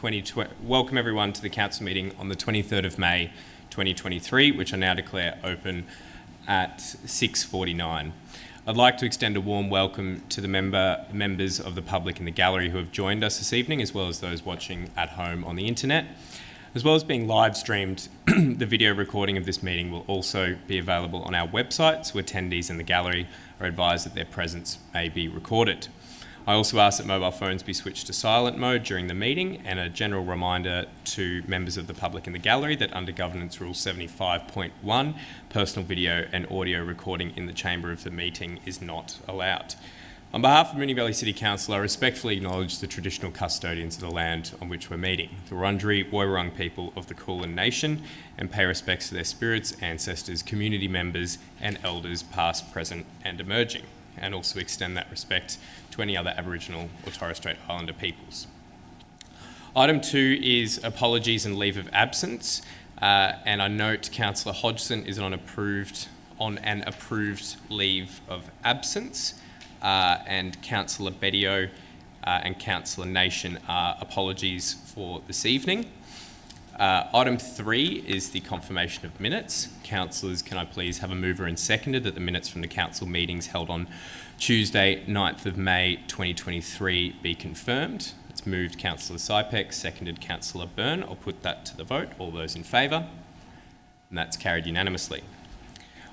welcome everyone to the Council meeting on the 23rd of May 2023, which I now declare open at 6:49. I'd like to extend a warm welcome to the members of the public in the gallery who have joined us this evening, as well as those watching at home on the internet. As well as being live streamed, the video recording of this meeting will also be available on our website, so attendees in the gallery are advised that their presence may be recorded. I also ask that mobile phones be switched to silent mode during the meeting, and a general reminder to members of the public in the gallery that under Governance Rule 75.1, personal video and audio recording in the chamber of the meeting is not allowed. On behalf of Moonee Valley City Council, I respectfully acknowledge the traditional custodians of the land on which we're meeting, the Wurundjeri Woiwurrung people of the Kulin Nation, and pay respects to their spirits, ancestors, community members and elders past, present and emerging, and also extend that respect to any other Aboriginal or Torres Strait Islander peoples. Item 2 is apologies and leave of absence, and I note Councillor Hodgson is on an approved leave of absence. And Councillor Bedio and Councillor Nation are apologies for this evening. Item 3 is the confirmation of minutes. Councillors, can I please have a mover and seconder that the minutes from the council meetings held on Tuesday, 9th of May 2023 be confirmed? It's moved Councillor Sypek, seconded Councillor Byrne. I'll put that to the vote. All those in favour? And that's carried unanimously.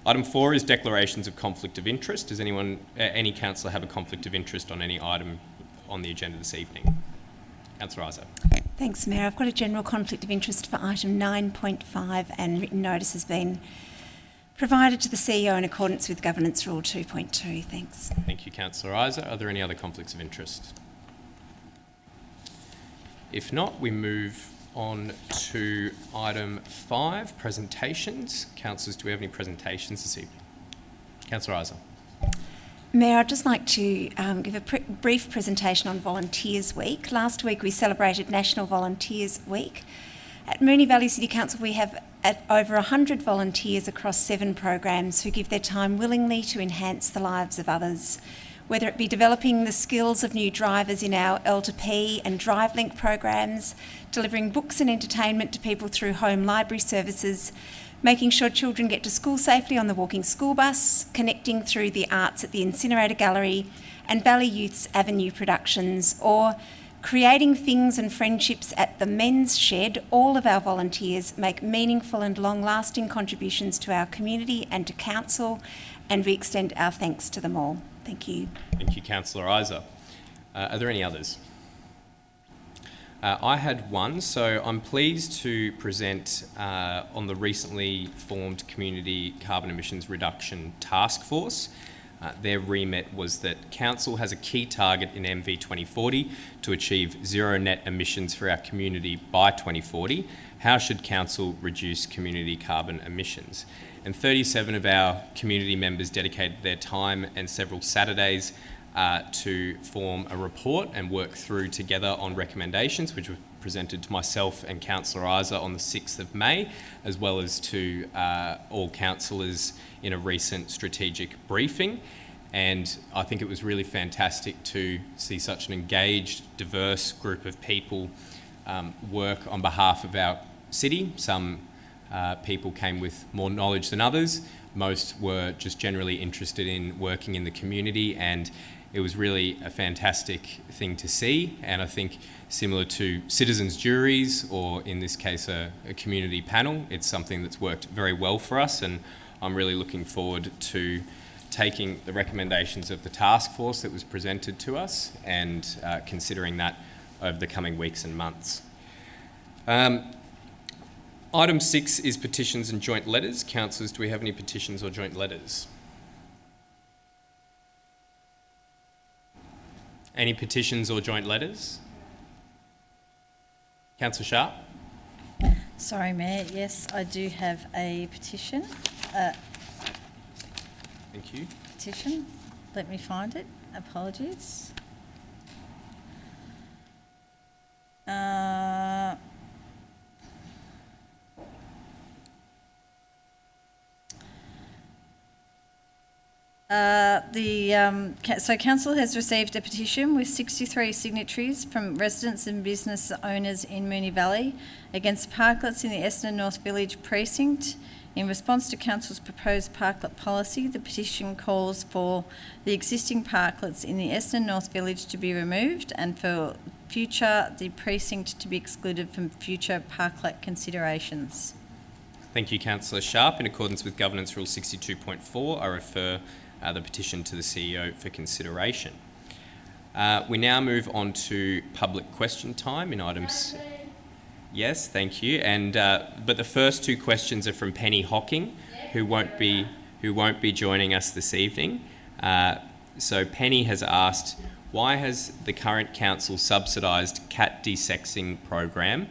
Item 4 is declarations of conflict of interest. Does any councillor have a conflict of interest on any item on the agenda this evening? Councillor Isa. Thanks, Mayor. I've got a general conflict of interest for item 9.5, and written notice has been provided to the CEO in accordance with Governance Rule 2.2. Thanks. Thank you, Councillor Isa. Are there any other conflicts of interest? If not, we move on to item 5, presentations. Councillors, do we have any presentations this evening? Councillor Isa. Mayor, I'd just like to give a brief presentation on Volunteers Week. Last week we celebrated National Volunteers Week. At Moonee Valley City Council we have over 100 volunteers across 7 programs who give their time willingly to enhance the lives of others, whether it be developing the skills of new drivers in our L2P and DriveLink programs, delivering books and entertainment to people through home library services, making sure children get to school safely on the walking school bus, connecting through the arts at the Incinerator Gallery and Valley Youth's Avenue Productions, or creating things and friendships at the Men's Shed. All of our volunteers make meaningful and long-lasting contributions to our community and to Council, and we extend our thanks to them all. Thank you. Thank you, Councillor Isa. Are there any others? I had one, so I'm pleased to present on the recently formed Community Carbon Emissions Reduction Task Force. Their remit was that Council has a key target in MV 2040 to achieve zero net emissions for our community by 2040. How should Council reduce community carbon emissions? And 37 of our community members dedicated their time and several Saturdays to form a report and work through together on recommendations, which were presented to myself and Councillor Isa on the 6th of May, as well as to all councillors in a recent strategic briefing. And I think it was really fantastic to see such an engaged, diverse group of people work on behalf of our city. Some people came with more knowledge than others. Most were just generally interested in working in the community, and it was really a fantastic thing to see. And I think similar to citizens' juries, or in this case a community panel, it's something that's worked very well for us, and I'm really looking forward to taking the recommendations of the task force that was presented to us and considering that over the coming weeks and months. Item 6 is petitions and joint letters. Councillors, do we have any petitions or joint letters? Any petitions or joint letters? Councillor Sharp? Sorry, Mayor. Yes, I do have a petition. Thank you. Petition. Let me find it. Apologies. Council has received a petition with 63 signatories from residents and business owners in Moonee Valley against parklets in the Essendon North Village precinct. In response to Council's proposed parklet policy, the petition calls for the existing parklets in the Essendon North Village to be removed and for future the precinct to be excluded from future parklet considerations. Thank you, Councillor Sharp. In accordance with Governance Rule 62.4, I refer the petition to the CEO for consideration. We now move on to public question time in items. Yes, thank you. And but the first two questions are from Penny Hocking, who won't be joining us this evening. So Penny has asked, why has the current council subsidised cat desexing program,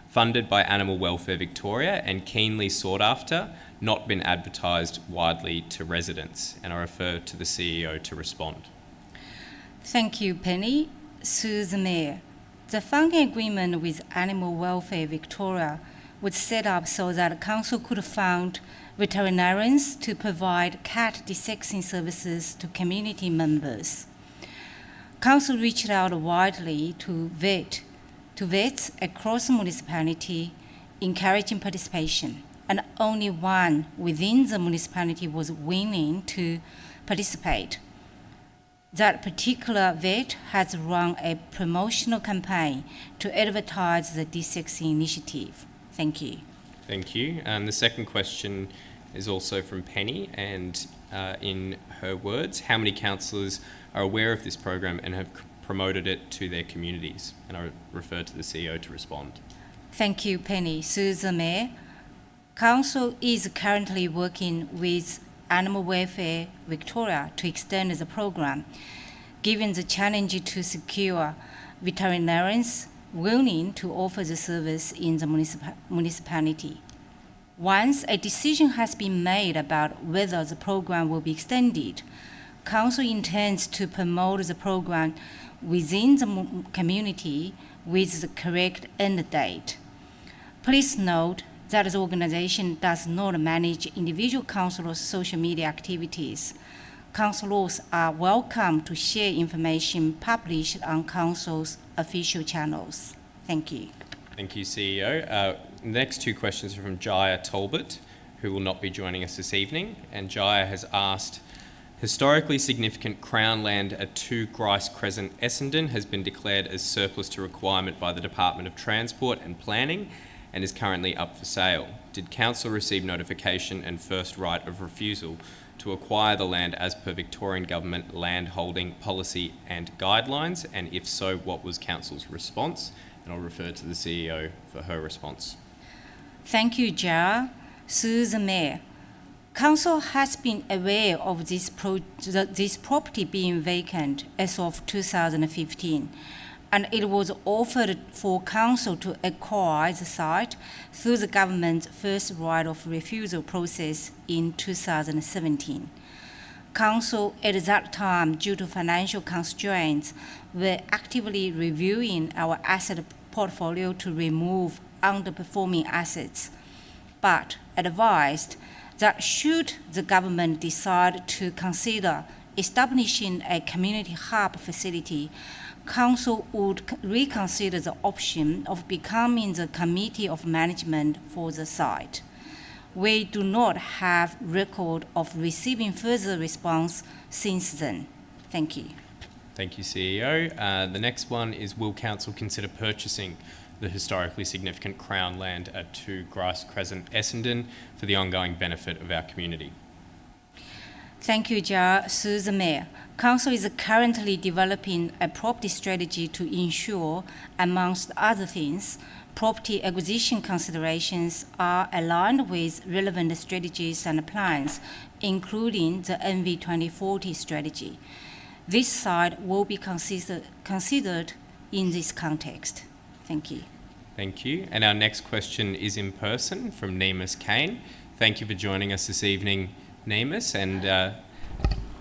funded by Animal Welfare Victoria and keenly sought after, not been advertised widely to residents? And I refer to the CEO to respond. Thank you, Penny. Through the Mayor. The funding agreement with Animal Welfare Victoria was set up so that Council could fund veterinarians to provide cat desexing services to community members. Council reached out widely to vets across the municipality, encouraging participation, and only one within the municipality was willing to participate. That particular vet has run a promotional campaign to advertise the desexing initiative. Thank you. Thank you. And the second question is also from Penny, and in her words, how many councillors are aware of this program and have promoted it to their communities? And I refer to the CEO to respond. Thank you, Penny. Through the Mayor, Council is currently working with Animal Welfare Victoria to extend the program, given the challenge to secure veterinarians willing to offer the service in the municipality. Once a decision has been made about whether the program will be extended, Council intends to promote the program within the community with the correct end date. Please note that the organisation does not manage individual councillors' social media activities. Councillors are welcome to share information published on Council's official channels. Thank you. Thank you, CEO. Next two questions are from Jaya Talbot, who will not be joining us this evening. And Jaya has asked, historically significant Crown land at 2 Grice Crescent, Essendon, has been declared as surplus to requirement by the Department of Transport and Planning and is currently up for sale. Did Council receive notification and first right of refusal to acquire the land as per Victorian Government land holding policy and guidelines? And if so, what was Council's response? And I'll refer to the CEO for her response. Thank you, Jar. Through the Mayor, Council has been aware of this property being vacant as of 2015, and it was offered for Council to acquire the site through the government's first right of refusal process in 2017. Council at that time, due to financial constraints, were actively reviewing our asset portfolio to remove underperforming assets, but advised that should the government decide to consider establishing a community hub facility, Council would reconsider the option of becoming the committee of management for the site. We do not have record of receiving further response since then. Thank you. Thank you, CEO. The next one is, will Council consider purchasing the historically significant Crown land at 2 Grice Crescent, Essendon, for the ongoing benefit of our community? Thank you, Jar. Through the Mayor, Council is currently developing a property strategy to ensure, amongst other things, property acquisition considerations are aligned with relevant strategies and plans, including the NV 2040 strategy. This site will be considered in this context. Thank you. Thank you. And our next question is in person from Nemus Kane. Thank you for joining us this evening, Nemus, and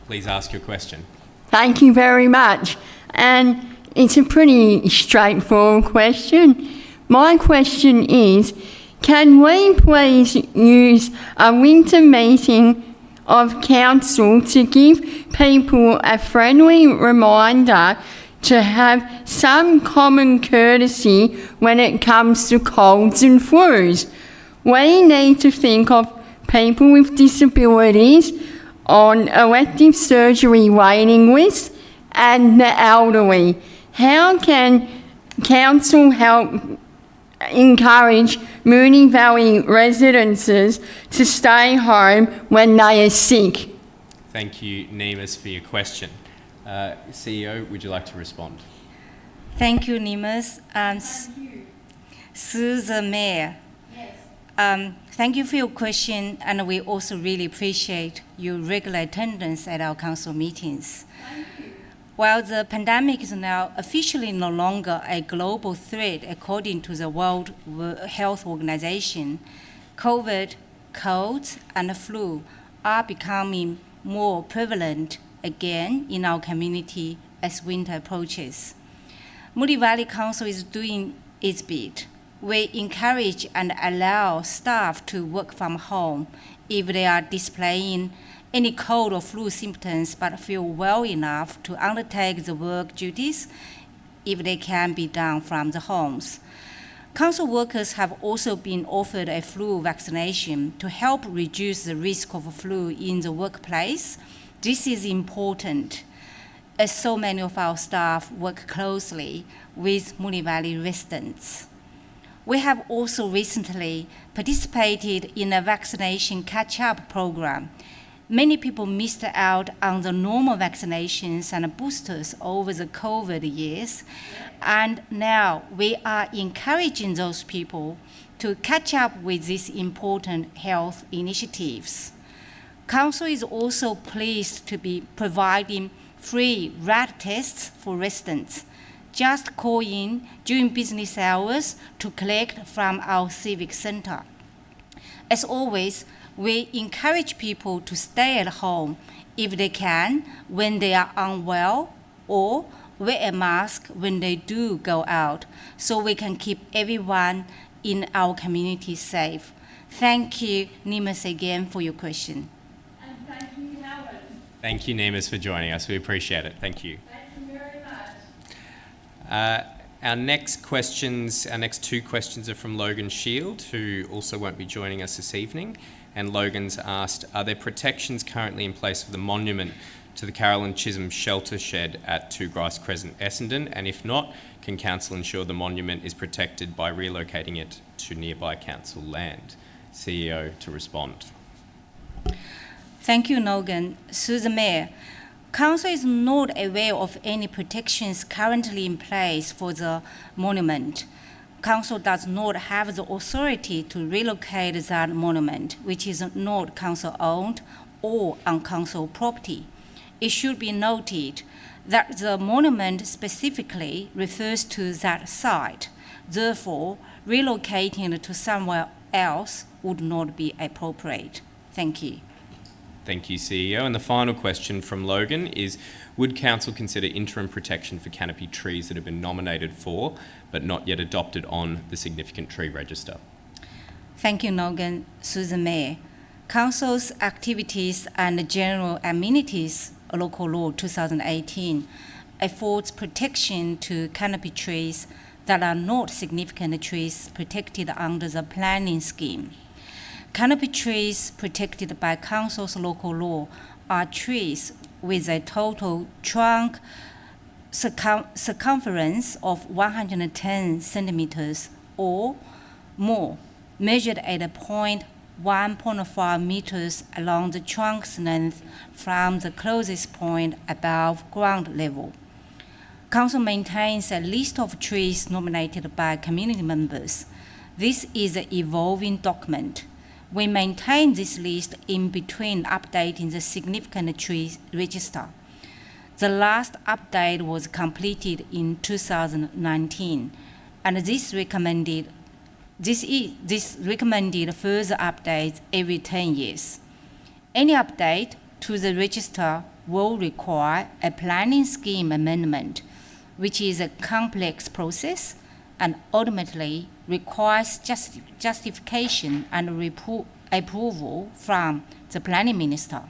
please ask your question. Thank you very much. And it's a pretty straightforward question. My question is, can we please use a winter meeting of council to give people a friendly reminder to have some common courtesy when it comes to colds and flus. We need to think of people with disabilities on elective surgery waiting lists and the elderly. How can council help encourage Moonee Valley residents to stay home when they are sick? Thank you, Nemus, for your question. CEO, would you like to respond? Thank you, Nemus. Through the Mayor. Thank you for your question, and we also really appreciate your regular attendance at our council meetings. While the pandemic is now officially no longer a global threat according to the World Health Organization, COVID, colds, and flu are becoming more prevalent again in our community as winter approaches. Moonee Valley Council is doing its bit. We encourage and allow staff to work from home if they are displaying any cold or flu symptoms but feel well enough to undertake the work duties if they can be done from the homes. Council workers have also been offered a flu vaccination to help reduce the risk of flu in the workplace. This is important, as so many of our staff work closely with Moonee Valley residents. We have also recently participated in a vaccination catch-up program. Many people missed out on the normal vaccinations and boosters over the COVID years, and now we are encouraging those people to catch up with these important health initiatives. Council is also pleased to be providing free rat tests for residents. Just call in during business hours to collect from our civic center. As always, we encourage people to stay at home if they can when they are unwell, or wear a mask when they do go out, so we can keep everyone in our community safe. Thank you, Nemus, again for your question. And thank you, Helen. Thank you, Nemus, for joining us. We appreciate it. Thank you. Thank you very much. Our next two questions are from Logan Shield, who also won't be joining us this evening. And Logan's asked, are there protections currently in place for the monument to the Carolyn Chisholm shelter shed at 2 Grice Crescent, Essendon? And if not, can council ensure the monument is protected by relocating it to nearby council land? CEO to respond. Thank you, Logan. Through the Mayor, Council is not aware of any protections currently in place for the monument. Council does not have the authority to relocate that monument, which is not council-owned or on council property. It should be noted that the monument specifically refers to that site. Therefore, relocating it to somewhere else would not be appropriate. Thank you. Thank you, CEO. And the final question from Logan is, would council consider interim protection for canopy trees that have been nominated for but not yet adopted on the significant tree register? Thank you, Logan. Through the Mayor, Council's activities and general amenities, Local Law 2018, affords protection to canopy trees that are not significant trees protected under the planning scheme. Canopy trees protected by Council's local law are trees with a total trunk circumference of 110 centimeters or more, measured at a point 1.5 meters along the trunk's length from the closest point above ground level. Council maintains a list of trees nominated by community members. This is an evolving document. We maintain this list in between updating the significant trees register. The last update was completed in 2019, and this recommended further updates every 10 years. Any update to the register will require a planning scheme amendment, which is a complex process and ultimately requires justification and approval from the planning minister.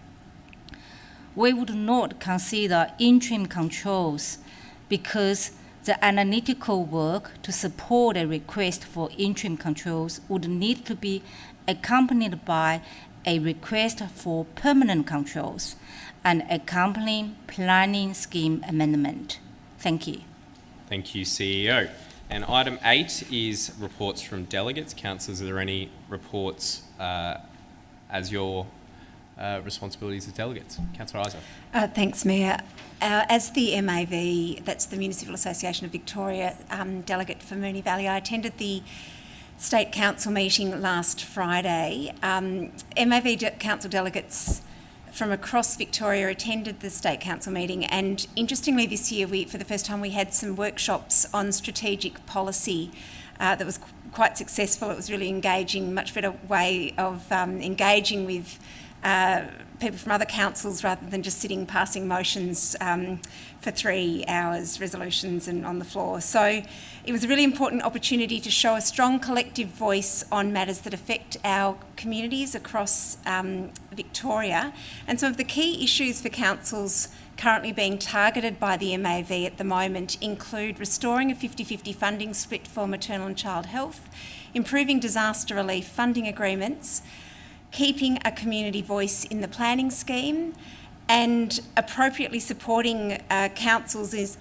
we would not consider interim controls because the analytical work to support a request for interim controls would need to be accompanied by a request for permanent controls and accompanying planning scheme amendment. Thank you. Thank you, CEO. And item 8 is reports from delegates. Councillors, are there any reports as your responsibilities as delegates? Councillor Isa. Thanks, Mayor. As the MAV, that's the Municipal Association of Victoria, delegate for Moonee Valley, I attended the State Council meeting last Friday. MAV Council delegates from across Victoria attended the State Council meeting, and interestingly this year, for the first time, we had some workshops on strategic policy that was quite successful. It was really engaging, much better way of engaging with people from other councils rather than just sitting passing motions for 3 hours, resolutions and on the floor. So it was a really important opportunity to show a strong collective voice on matters that affect our communities across Victoria. And some of the key issues for councils currently being targeted by the MAV at the moment include restoring a 50-50 funding split for maternal and child health, improving disaster relief funding agreements, keeping a community voice in the planning scheme, and appropriately supporting councils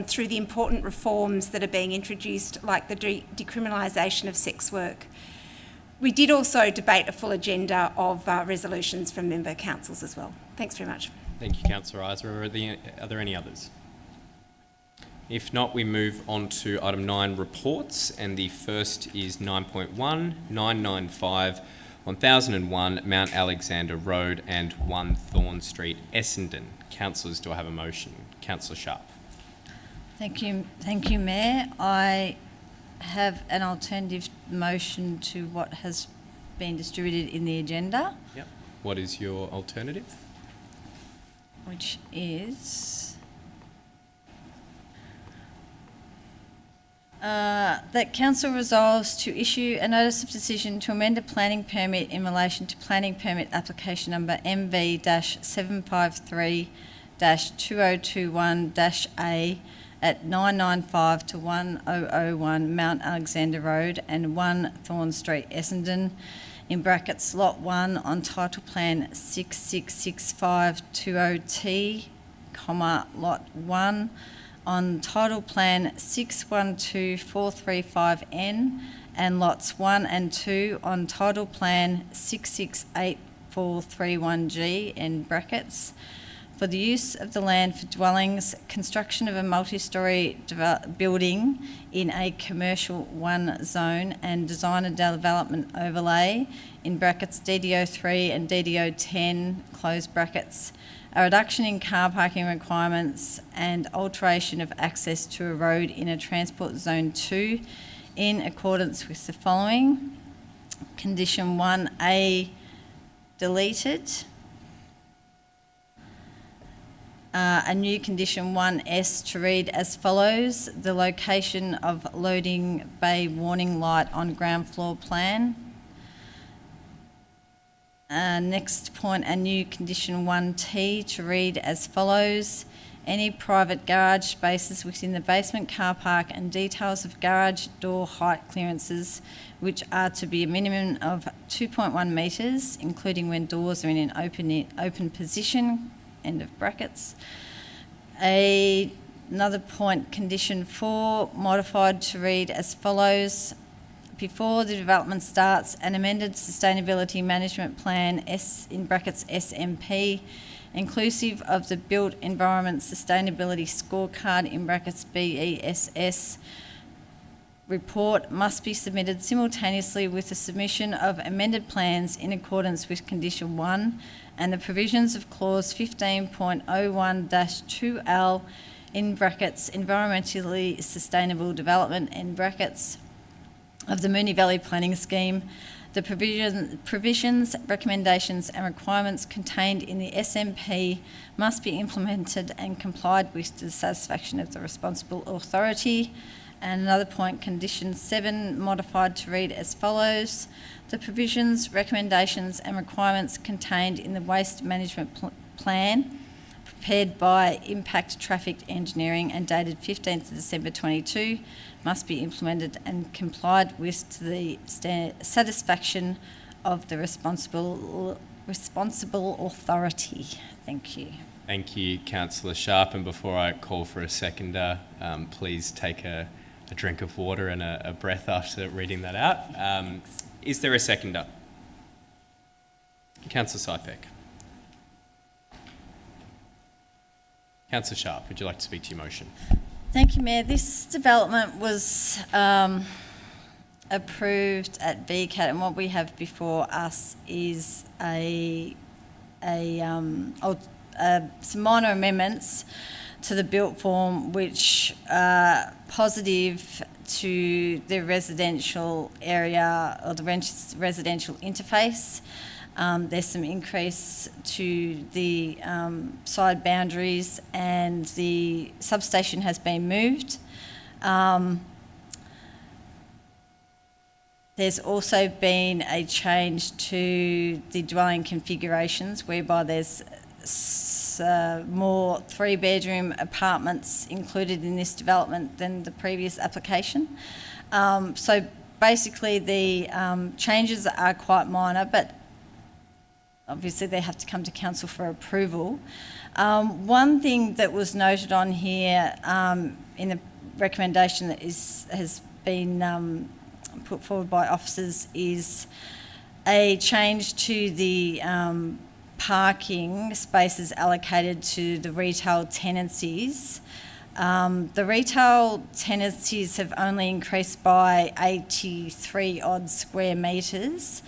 through the important reforms that are being introduced, like the decriminalisation of sex work. We did also debate a full agenda of resolutions from member councils as well. Thanks very much. Thank you, Councillor Isa. Are there any others? If not, we move on to item 9, reports, and the first is 9.1, 995, 1001 Mount Alexander Road and 1 Thorn Street, Essendon. Councillors, do I have a motion? Councillor Sharp. Thank you, Mayor. I have an alternative motion to what has been distributed in the agenda. Yep. What is your alternative? Which is that Council resolves to issue a notice of decision to amend a planning permit in relation to planning permit application number MV-753-2021-A at 995 to 1001 Mount Alexander Road and 1 Thorn Street, Essendon, in brackets Lot 1 on Title Plan 666520T, Lot 1 on Title Plan 612435N and Lots 1 and 2 on Title Plan 668431G, in brackets, for the use of the land for dwellings, construction of a multi-storey building in a commercial 1 zone and design and development overlay, in brackets DDO 3 and DDO 10, close brackets, a reduction in car parking requirements and alteration of access to a road in a Transport Zone 2 in accordance with the following. Condition 1A deleted. A new condition 1S to read as follows: the location of loading bay warning light on ground floor plan. Next point, a new condition 1T to read as follows: any private garage spaces within the basement car park and details of garage door height clearances, which are to be a minimum of 2.1 metres, including when doors are in an open position, end of brackets. Another point, condition 4, modified to read as follows: before the development starts, an amended Sustainability Management Plan, in brackets SMP, inclusive of the Built Environment Sustainability Scorecard, in brackets BESS, report must be submitted simultaneously with the submission of amended plans in accordance with Condition 1 and the provisions of Clause 15.01-2L, in brackets environmentally sustainable development, in brackets, of the Moonee Valley Planning Scheme. The provisions, recommendations and requirements contained in the SMP must be implemented and complied with to the satisfaction of the responsible authority. And another point, condition 7, modified to read as follows: the provisions, recommendations and requirements contained in the Waste Management Plan prepared by Impact Traffic Engineering and dated 15th of December 22, must be implemented and complied with to the satisfaction of the responsible authority. Thank you. Thank you, Councillor Sharp. And before I call for a seconder, please take a drink of water and a breath after reading that out. Is there a seconder? Councillor Sypek. Councillor Sharp, would you like to speak to your motion? Thank you, Mayor. This development was approved at VCAT, and what we have before us is some minor amendments to the built form which are positive to the residential area or the residential interface. There's some increase to the side boundaries, and the substation has been moved. There's also been a change to the dwelling configurations whereby there's more 3-bedroom apartments included in this development than the previous application. So basically the changes are quite minor, but obviously they have to come to council for approval. One thing that was noted on here in the recommendation that has been put forward by officers is a change to the parking spaces allocated to the retail tenancies. The retail tenancies have only increased by 83 odd square metres,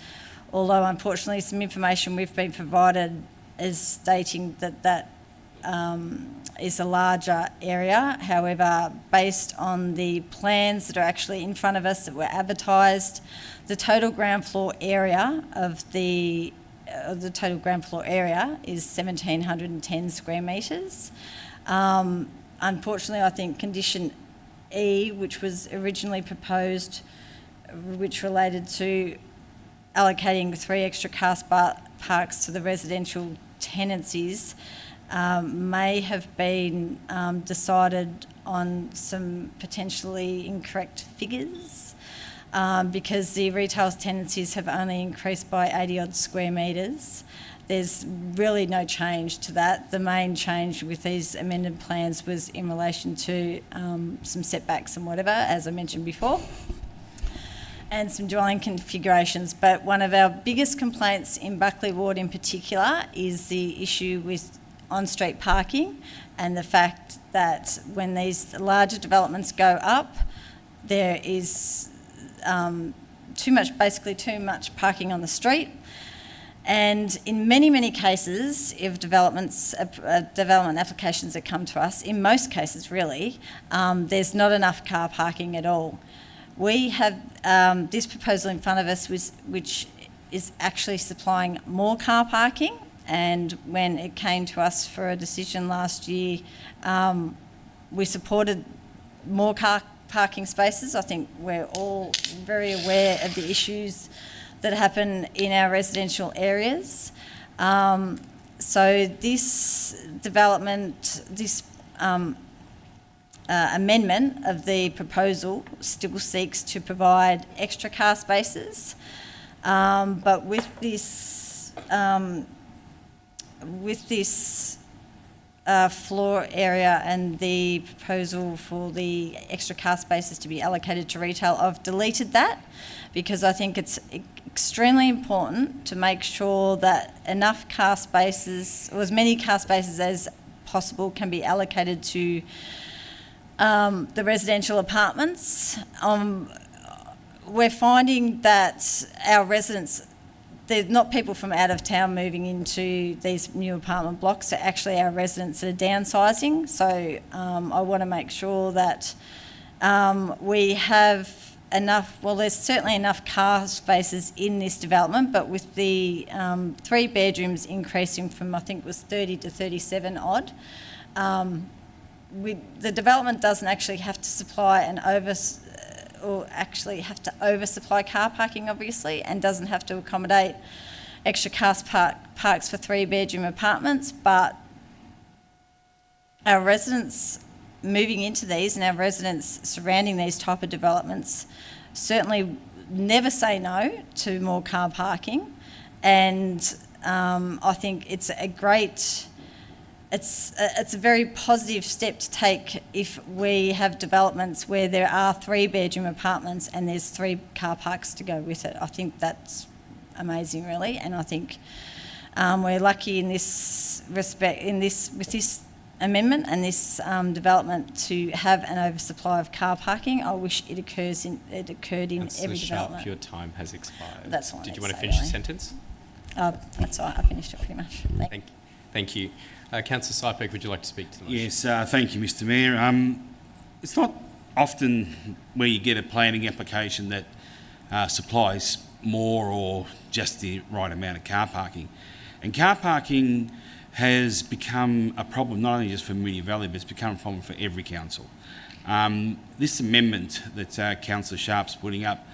although unfortunately some information we've been provided is stating that is a larger area. However, based on the plans that are actually in front of us that were advertised, the total ground floor area is 1,710 square metres. Unfortunately, I think condition E, which was originally proposed, which related to allocating 3 extra car parks to the residential tenancies, may have been decided on some potentially incorrect figures, because the retail tenancies have only increased by 80 odd square metres. There's really no change to that. The main change with these amended plans was in relation to some setbacks and whatever, as I mentioned before, and some dwelling configurations. But one of our biggest complaints in Buckley Ward in particular is the issue with on-street parking, and the fact that when these larger developments go up, there is too much parking on the street. And in many cases, if development applications that come to us, in most cases really, there's not enough car parking at all. We have this proposal in front of us which is actually supplying more car parking, and when it came to us for a decision last year, we supported more car parking spaces. I think we're all very aware of the issues that happen in our residential areas. So this development, this amendment of the proposal still seeks to provide extra car spaces, but with this floor area and the proposal for the extra car spaces to be allocated to retail, I've deleted that because I think it's extremely important to make sure that enough car spaces, or as many car spaces as possible, can be allocated to the residential apartments. We're finding that our residents, they're not people from out of town moving into these new apartment blocks, they're actually our residents that are downsizing. So I want to make sure that we have enough, well, there's certainly enough car spaces in this development, but with the 3 bedrooms increasing from, I think it was 30 to 37 odd, the development doesn't actually have to supply oversupply car parking, obviously, and doesn't have to accommodate extra car parks for 3 bedroom apartments, but our residents moving into these and our residents surrounding these type of developments certainly never say no to more car parking, and I think it's a great, it's a very positive step to take if we have developments where there are 3-bedroom apartments and there's 3 car parks to go with it. I think that's amazing, really, and I think we're lucky in this respect, with this amendment and this development to have an oversupply of car parking. I wish it occurred in Councillor every Sharp, development. your time has expired. That's all I Did need you to want to say, finish your really. sentence? That's all right, I finished it pretty much. Thank you. Councillor Sypek, would you like to speak to the motion? Yes, thank you, Mr Mayor. It's not often where you get a planning application that supplies more or just the right amount of car parking. And car parking has become a problem not only just for Moonee Valley, but it's become a problem for every council. This amendment that Councillor Sharp's putting up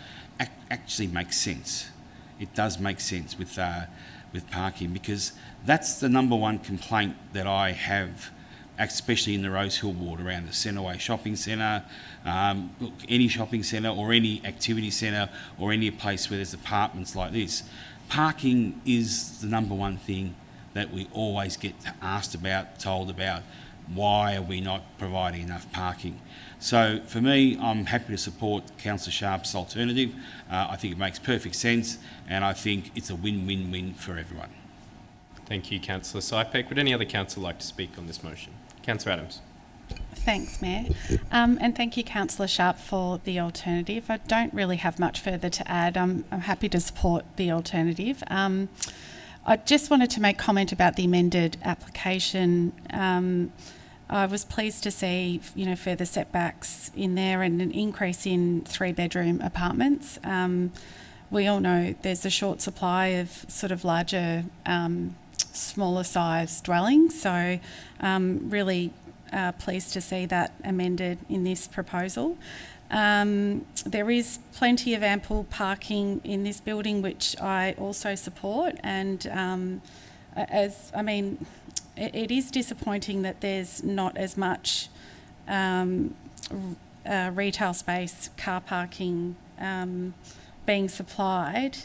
actually makes sense. It does make sense with parking, because that's the number one complaint that I have, especially in the Rose Hill ward around the Centreway Shopping Centre, any shopping centre or any activity centre or any place where there's apartments like this. Parking is the number one thing that we always get asked about, told about. Why are we not providing enough parking? So for me, I'm happy to support Councillor Sharp's alternative. I think it makes perfect sense, and I think it's a win-win-win for everyone. Thank you, Councillor Sypek. Would any other councillor like to speak on this motion? Councillor Adams. Thanks, Mayor. And thank you, Councillor Sharp, for the alternative. I don't really have much further to add. I'm happy to support the alternative. I just wanted to make comment about the amended application. I was pleased to see, further setbacks in there and an increase in 3-bedroom apartments. We all know there's a short supply of sort of larger, smaller sized dwellings. So really pleased to see that amended in this proposal. There is plenty of ample parking in this building, which I also support, and it is disappointing that there's not as much retail space, car parking being supplied,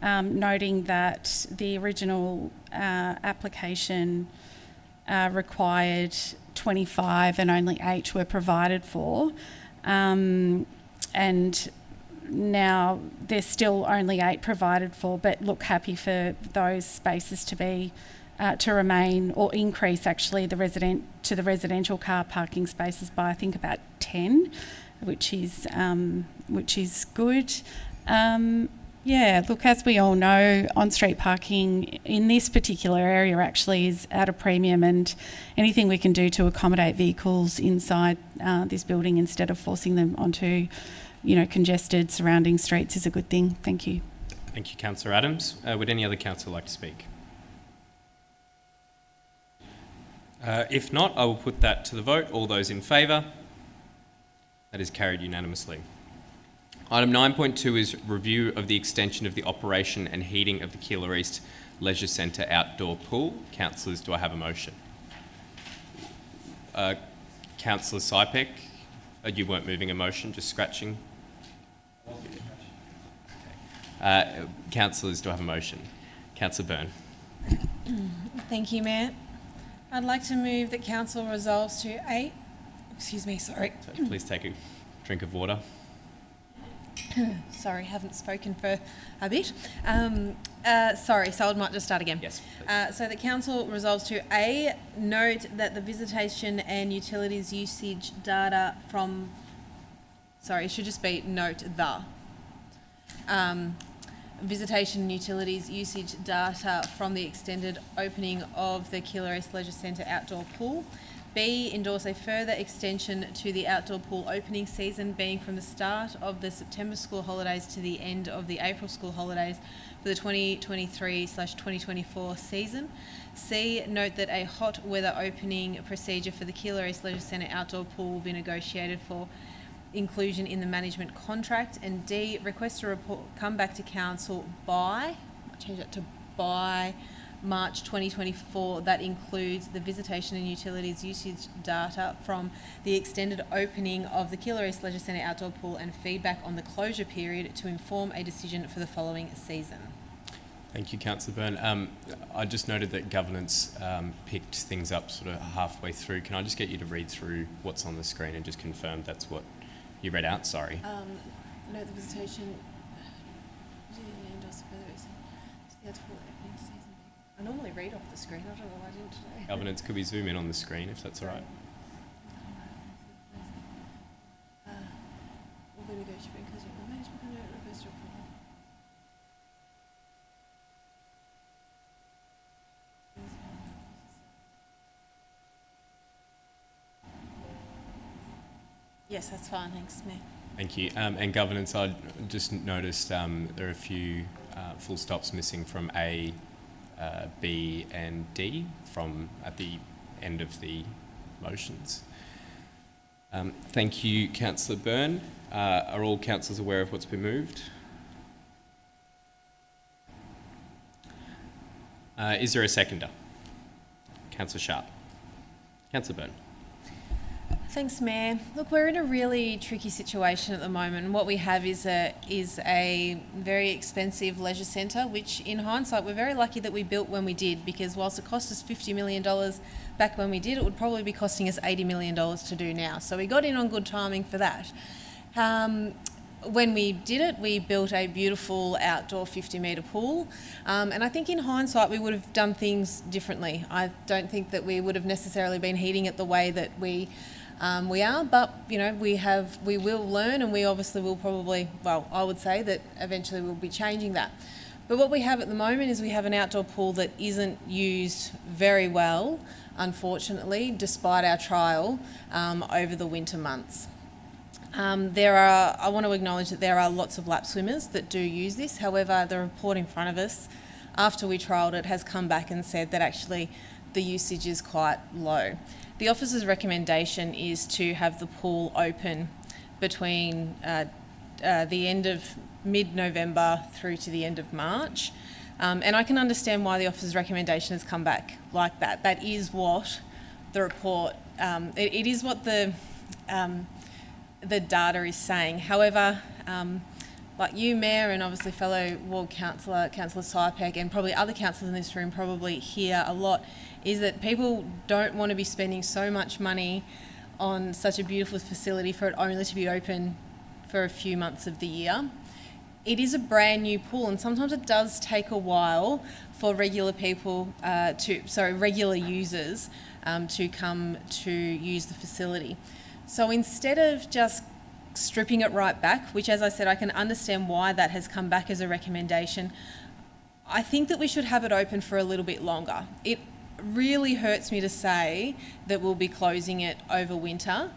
noting that the original application required 25 and only 8 were provided for. And now there's still only 8 provided for, but look happy for those spaces to be to remain or increase actually the residential car parking spaces by I think about 10, which is good. Look, as we all know, on-street parking in this particular area actually is at a premium, and anything we can do to accommodate vehicles inside this building instead of forcing them onto, congested surrounding streets is a good thing. Thank you. Thank you, Councillor Adams. Would any other councillor like to speak? If not, I will put that to the vote. All those in favour? That is carried unanimously. Item 9.2 is review of the extension of the operation and heating of the Keilor East Leisure Centre outdoor pool. Councillors, do I have a motion? Councillor Sypek, you weren't moving a motion, just scratching? Okay. Councillors, do I have a motion? Councillor Byrne. Thank you, Mayor. I'd like to move that Council resolves to Please take a drink of water. Sorry, haven't spoken for a bit. So I might just start again. Yes, please. So the Council resolves to A, note that the visitation and utilities usage data from... Sorry, it should just be note the. Visitation and utilities usage data from the extended opening of the Keilor East Leisure Centre outdoor pool. B, endorse a further extension to the outdoor pool opening season being from the start of the September school holidays to the end of the April school holidays for the 2023/2024 season. C, note that a hot weather opening procedure for the Keilor East Leisure Centre outdoor pool will be negotiated for inclusion in the management contract. And D, request a report come back to council by, I'll change that to by March 2024 that includes the visitation and utilities usage data from the extended opening of the Keilor East Leisure Centre outdoor pool and feedback on the closure period to inform a decision for the following season. Thank you, Councillor Byrne. I just noted that governance picked things up sort of halfway through. Can I just get you to read through what's on the screen and just confirm that's what you read out? Sorry. Note the visitation. I normally read off the screen. I don't know why I didn't today. Governance, could we zoom in on the screen if that's all right? Yes, that's fine. Thanks, Mayor. Thank you. And governance, I just noticed there are a few full stops missing from A, B and D from at the end of the motions. Thank you, Councillor Byrne. Are all councillors aware of what's been moved? Is there a seconder? Councillor Sharp. Councillor Byrne. Thanks, Mayor. Look, we're in a really tricky situation at the moment. And what we have is a very expensive leisure centre, which in hindsight, we're very lucky that we built when we did, because whilst it cost us $50 million back when we did, it would probably be costing us $80 million to do now. So we got in on good timing for that. When we did it, we built a beautiful outdoor 50-metre pool. And I think in hindsight, we would have done things differently. I don't think that we would have necessarily been heating it the way that we are, but you know, we will learn, and we obviously will probably, well, I would say that eventually we'll be changing that. But what we have at the moment is we have an outdoor pool that isn't used very well, unfortunately, despite our trial over the winter months. I want to acknowledge that there are lots of lap swimmers that do use this. However, the report in front of us, after we trialled it, has come back and said that actually the usage is quite low. The officer's recommendation is to have the pool open between the end of mid-November through to the end of March. And I can understand why the officer's recommendation has come back like that. That is what the report, it is what the data is saying. However, like you, Mayor, and obviously fellow Ward Councillor, Councillor Sypek, and probably other councillors in this room probably hear a lot, is that people don't want to be spending so much money on such a beautiful facility for it only to be open for a few months of the year. It is a brand new pool, and sometimes it does take a while for regular users to come to use the facility. So instead of just stripping it right back, which, as I said, I can understand why that has come back as a recommendation, I think that we should have it open for a little bit longer. It really hurts me to say that we'll be closing it over winter,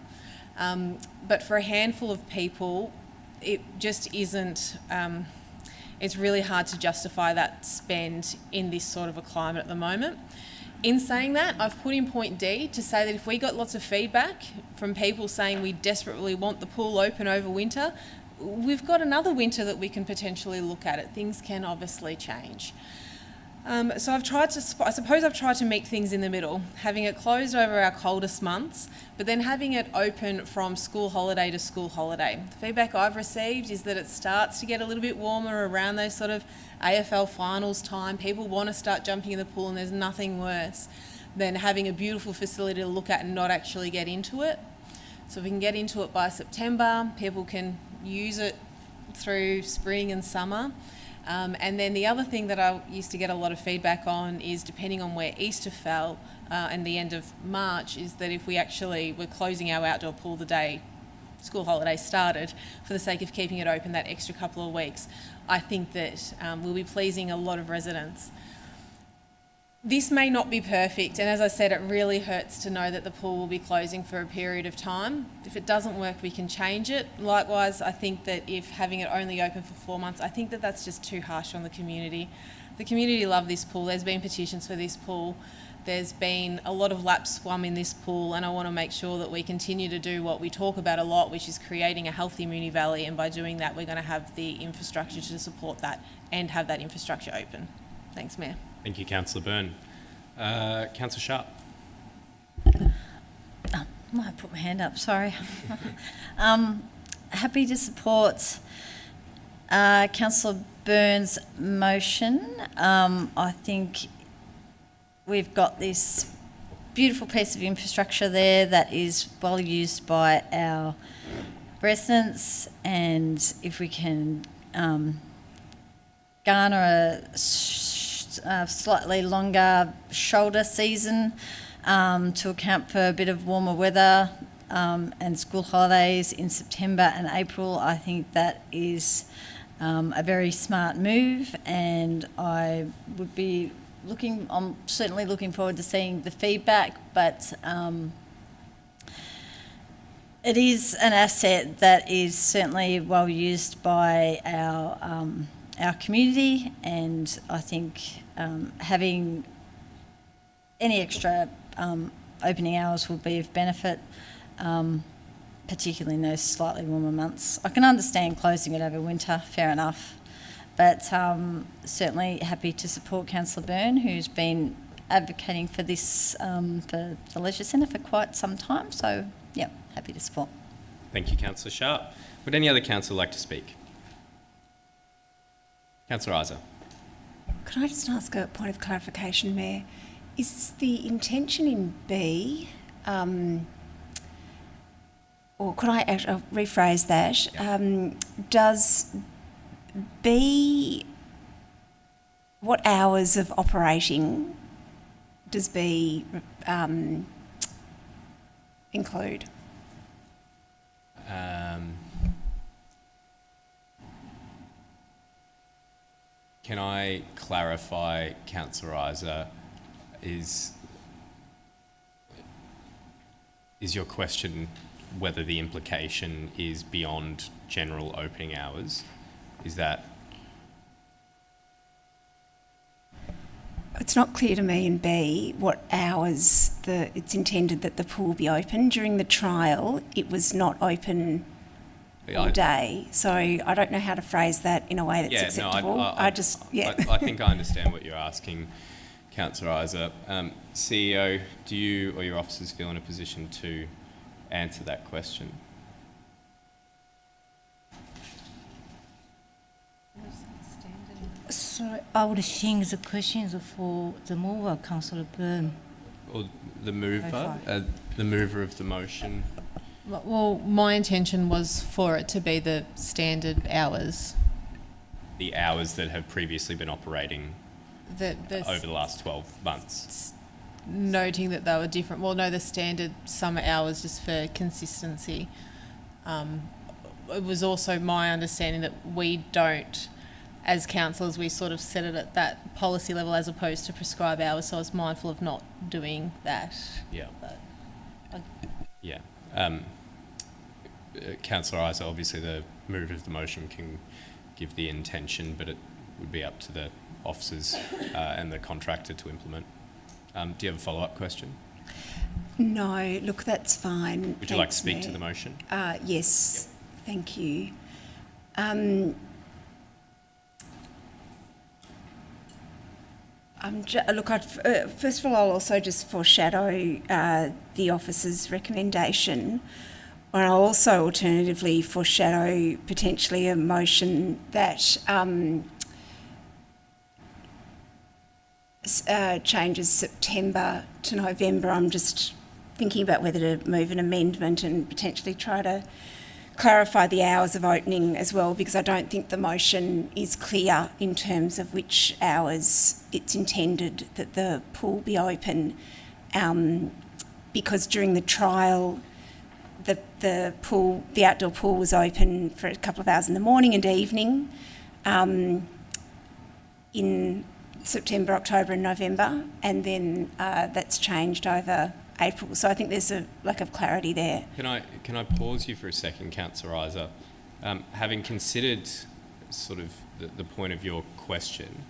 but for a handful of people, it just isn't, it's really hard to justify that spend in this sort of a climate at the moment. In saying that, I've put in point D to say that if we got lots of feedback from people saying we desperately want the pool open over winter, we've got another winter that we can potentially look at it. Things can obviously change. So I suppose I've tried to meet things in the middle, having it closed over our coldest months, but then having it open from school holiday to school holiday. The feedback I've received is that it starts to get a little bit warmer around those sort of AFL finals time. People want to start jumping in the pool, and there's nothing worse than having a beautiful facility to look at and not actually get into it. So if we can get into it by September, people can use it through spring and summer. And then the other thing that I used to get a lot of feedback on is, depending on where Easter fell and the end of March, is that if we actually were closing our outdoor pool the day school holiday started, for the sake of keeping it open that extra couple of weeks, I think that we'll be pleasing a lot of residents. This may not be perfect, and as I said, it really hurts to know that the pool will be closing for a period of time. If it doesn't work, we can change it. Likewise, I think that if having it only open for 4 months, I think that that's just too harsh on the community. The community love this pool. There's been petitions for this pool. There's been a lot of laps swum in this pool, and I want to make sure that we continue to do what we talk about a lot, which is creating a healthy Moonee Valley, and by doing that, we're going to have the infrastructure to support that and have that infrastructure open. Thanks, Mayor. Thank you, Councillor Byrne. Councillor Sharp. I might put my hand up, sorry. Happy to support Councillor Byrne's motion. I think we've got this beautiful piece of infrastructure there that is well used by our residents, and if we can garner a slightly longer shoulder season to account for a bit of warmer weather and school holidays in September and April, I think that is a very smart move, and I would be I'm certainly looking forward to seeing the feedback, but it is an asset that is certainly well used by our community, and I think having any extra opening hours will be of benefit, particularly in those slightly warmer months. I can understand closing it over winter, fair enough, but certainly happy to support Councillor Byrne, who's been advocating for this for the Leisure Centre for quite some time. So, yeah, happy to support. Thank you, Councillor Sharp. Would any other councillor like to speak? Councillor Isa. Could I just ask a point of clarification, Mayor? Is the intention in B, or could I rephrase that? Does B, what hours of operating does B include? Can I clarify, Councillor Isa, is your question whether the implication is beyond general opening hours? Is that... It's not clear to me in B what hours it's intended that the pool be open. During the trial, it was not open all day, so I don't know how to phrase that in a way that's acceptable. No, I think I understand what you're asking, Councillor Isa. CEO, do you or your officers feel in a position to answer that question? So I would think the questions for the mover, Councillor Byrne. Or the mover of the motion? Well, my intention was for it to be the standard hours. The hours that have previously been operating over the last 12 months. Noting that they were different. Well, no, the standard summer hours just for consistency. It was also my understanding that we don't, as councillors, we sort of set it at that policy level as opposed to prescribe hours, so I was mindful of not doing that. Yeah. But Yeah. Councillor Isa, obviously the mover of the motion can give the intention, but it would be up to the officers and the contractor to implement. Do you have a follow-up question? No, look, that's fine. Would you like to speak to the motion? Yes, yep. Thank you. First of all, I'll also just foreshadow the officer's recommendation, or I'll also alternatively foreshadow potentially a motion that changes September to November. I'm just thinking about whether to move an amendment and potentially try to clarify the hours of opening as well, because I don't think the motion is clear in terms of which hours it's intended that the pool be open, because during the trial the outdoor pool was open for a couple of hours in the morning and evening in September, October and November, and then that's changed over April. So I think there's a lack of clarity there. Can I pause you for a second, Councillor Isa? Having considered sort of the point of your question,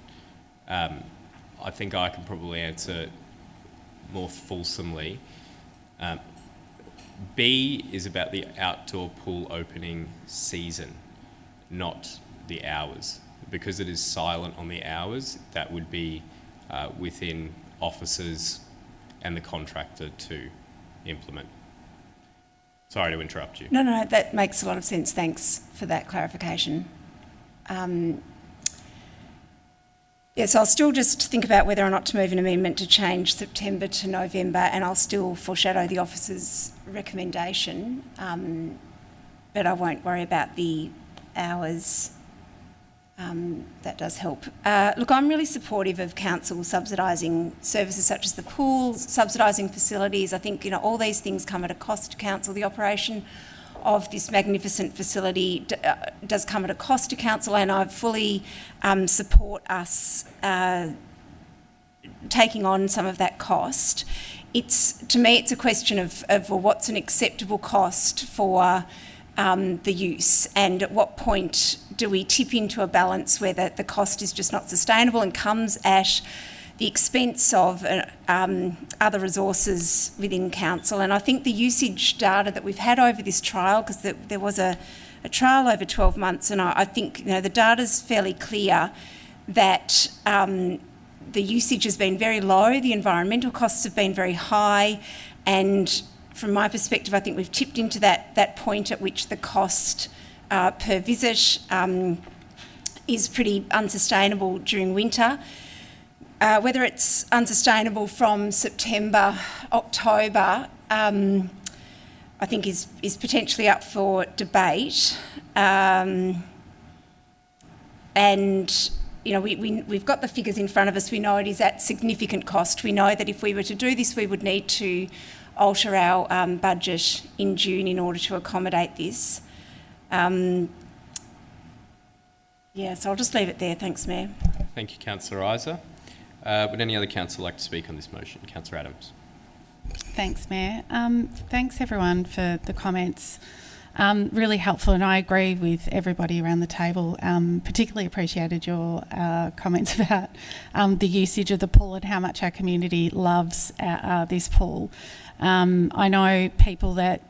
I think I can probably answer more fulsomely. B is about the outdoor pool opening season, not the hours. because it is silent on the hours, that would be within officers and the contractor to implement. Sorry to interrupt you. No, that makes a lot of sense. Thanks for that clarification. Yes, I'll still just think about whether or not to move an amendment to change September to November, and I'll still foreshadow the officer's recommendation, but I won't worry about the hours. That does help. Look, I'm really supportive of council subsidising services such as the pool, subsidising facilities. I think, all these things come at a cost to council. The operation of this magnificent facility does come at a cost to council, and I fully support us taking on some of that cost. To me, it's a question of well, what's an acceptable cost for the use, and at what point do we tip into a balance where the cost is just not sustainable and comes at the expense of other resources within council. And I think the usage data that we've had over this trial, because there was a trial over 12 months, and I think the data's fairly clear that the usage has been very low, the environmental costs have been very high, and from my perspective, I think we've tipped into that point at which the cost per visit is pretty unsustainable during winter. Whether it's unsustainable from September, October, I think is potentially up for debate. And we've got the figures in front of us. We know it is at significant cost. We know that if we were to do this, we would need to alter our budget in June in order to accommodate this. So I'll just leave it there. Thanks, Mayor. Thank you, Councillor Isa. Would any other councillor like to speak on this motion? Councillor Adams. Thanks, Mayor. Thanks, everyone, for the comments. Really helpful, and I agree with everybody around the table. Particularly appreciated your comments about the usage of the pool and how much our community loves this pool. I know people that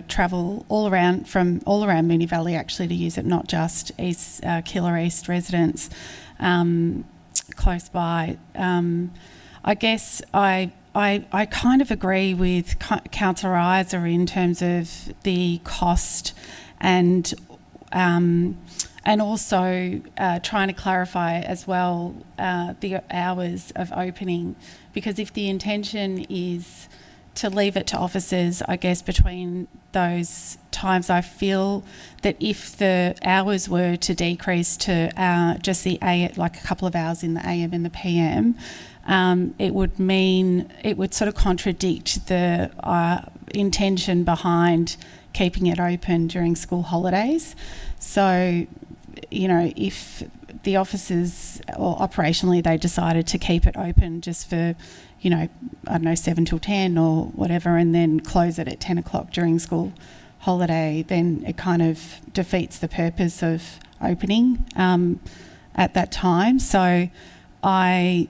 travel all around Moonee Valley actually to use it, not just Killer East residents close by. I guess I kind of agree with Councillor Isa in terms of the cost and also trying to clarify as well the hours of opening, because if the intention is to leave it to officers, I guess between those times, I feel that if the hours were to decrease to just like a couple of hours in the AM and the PM, it would sort of contradict the intention behind keeping it open during school holidays. So, if the officers or operationally they decided to keep it open just for, 7 till 10 or whatever, and then close it at 10 o'clock during school holiday, then it kind of defeats the purpose of opening at that time. So I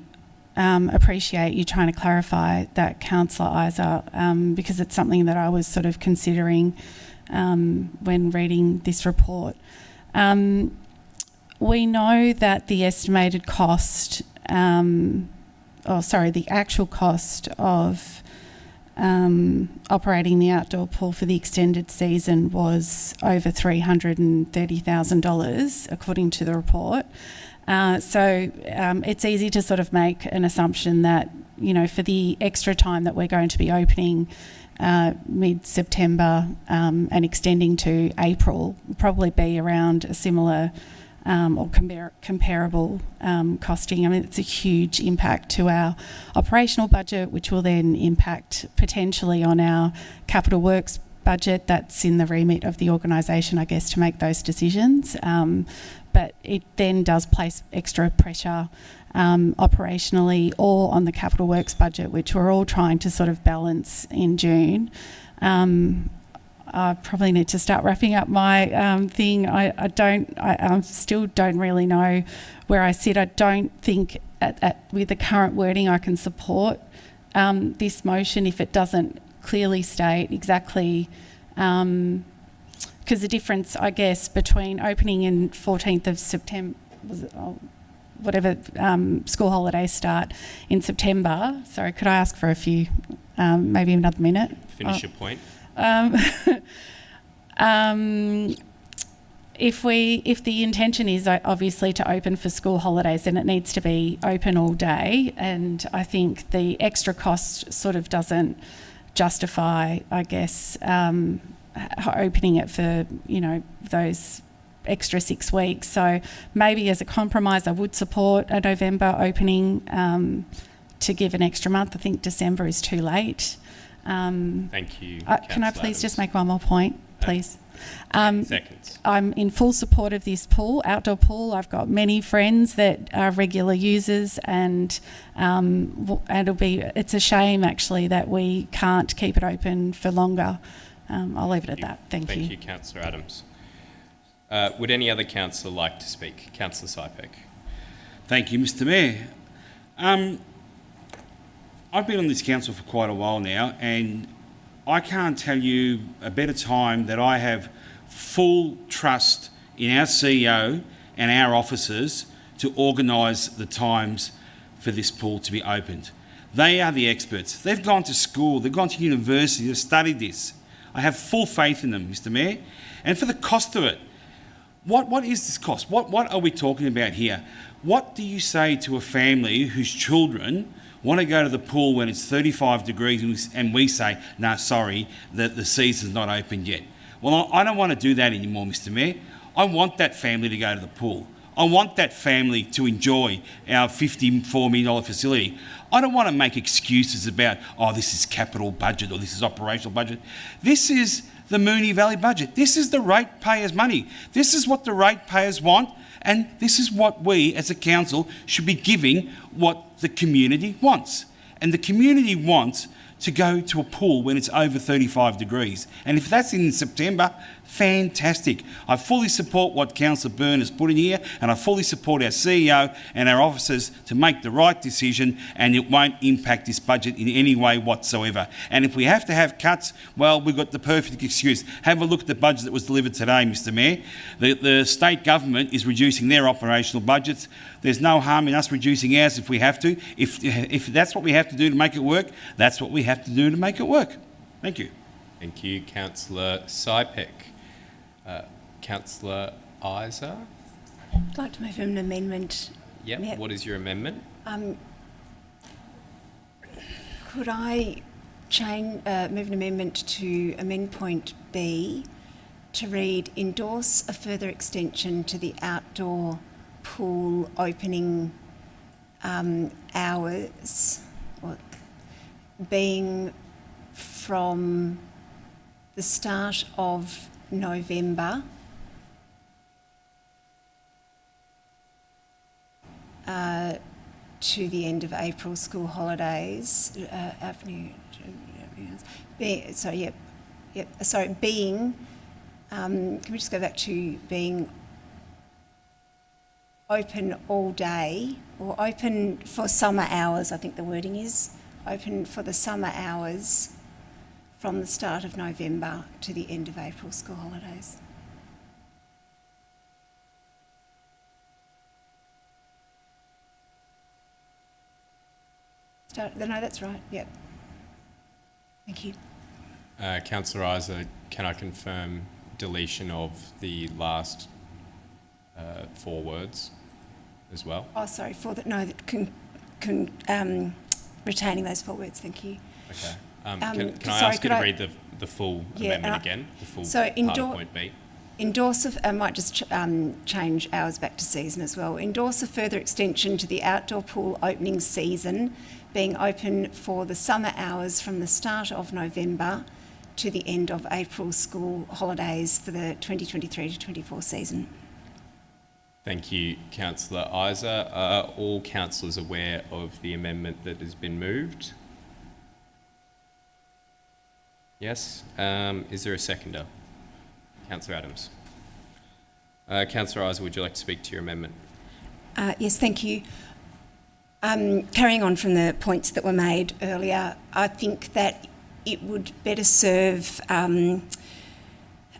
appreciate you trying to clarify that, Councillor Isa, because it's something that I was sort of considering when reading this report. We know that the estimated cost, the actual cost of operating the outdoor pool for the extended season was over $330,000, according to the report. So it's easy to sort of make an assumption that, for the extra time that we're going to be opening mid-September and extending to April, will probably be around a similar or comparable costing. I mean, it's a huge impact to our operational budget, which will then impact potentially on our capital works budget. That's in the remit of the organisation, I guess, to make those decisions. But it then does place extra pressure operationally or on the capital works budget, which we're all trying to sort of balance in June. I probably need to start wrapping up my thing. I still don't really know where I sit. I don't think with the current wording I can support this motion if it doesn't clearly state exactly, because the difference, I guess, between opening in 14th of September, whatever school holidays start in September. Sorry, could I ask for a few, maybe another minute? Finish your point. If the intention is obviously to open for school holidays, then it needs to be open all day, and I think the extra cost sort of doesn't justify, I guess, opening it for, you know, those extra 6 weeks. So maybe as a compromise, I would support a November opening to give an extra month. I think December is too late. Thank you. Can I please just make one more point, please? Seconds. I'm in full support of this pool, outdoor pool. I've got many friends that are regular users, and it's a shame actually that we can't keep it open for longer. I'll leave it at that. Thank you. Thank you, Councillor Adams. Would any other councillor like to speak? Councillor Sypek. Thank you, Mr. Mayor. I've been on this council for quite a while now, and I can't tell you a better time that I have full trust in our CEO and our officers to organise the times for this pool to be opened. They are the experts. They've gone to school, they've gone to university, they've studied this. I have full faith in them, Mr. Mayor. And for the cost of it, what is this cost? What are we talking about here? What do you say to a family whose children want to go to the pool when it's 35 degrees and we say, no, sorry, the season's not open yet? Well, I don't want to do that anymore, Mr. Mayor. I want that family to go to the pool. I want that family to enjoy our $54 million facility. I don't want to make excuses about, oh, this is capital budget or this is operational budget. This is the Moonee Valley budget. This is the ratepayers' money. This is what the ratepayers want, and this is what we as a council should be giving what the community wants. And the community wants to go to a pool when it's over 35 degrees. And if that's in September, fantastic. I fully support what Councillor Byrne has put in here, and I fully support our CEO and our officers to make the right decision, and it won't impact this budget in any way whatsoever. And if we have to have cuts, well, we've got the perfect excuse. Have a look at the budget that was delivered today, Mr. Mayor. The state government is reducing their operational budgets. There's no harm in us reducing ours if we have to. If that's what we have to do to make it work, that's what we have to do to make it work. Thank you. Thank you, Councillor Sypek. Councillor Isa? I'd like to move an amendment. Yep. Mayor. What is your amendment? Could I move an amendment to amend point B to read, endorse a further extension to the outdoor pool opening hours, or being from the start of November to the end of April school holidays. Being, can we just go back to being open all day, or open for summer hours, I think the wording is, open for the summer hours from the start of November to the end of April school holidays. No, that's right, yep. Thank you. Councillor Isa, can I confirm deletion of the last 4 words as well? Oh, sorry, retaining those 4 words, thank you. Okay. Can I ask you to read the full amendment again? The full part of point B? I might just change hours back to season as well. Endorse a further extension to the outdoor pool opening season, being open for the summer hours from the start of November to the end of April school holidays for the 2023 to 24 season. Thank you, Councillor Isa. Are all councillors aware of the amendment that has been moved? Yes. Is there a seconder? Councillor Adams. Councillor Isa, would you like to speak to your amendment? Yes, thank you. Carrying on from the points that were made earlier, I think that it would better serve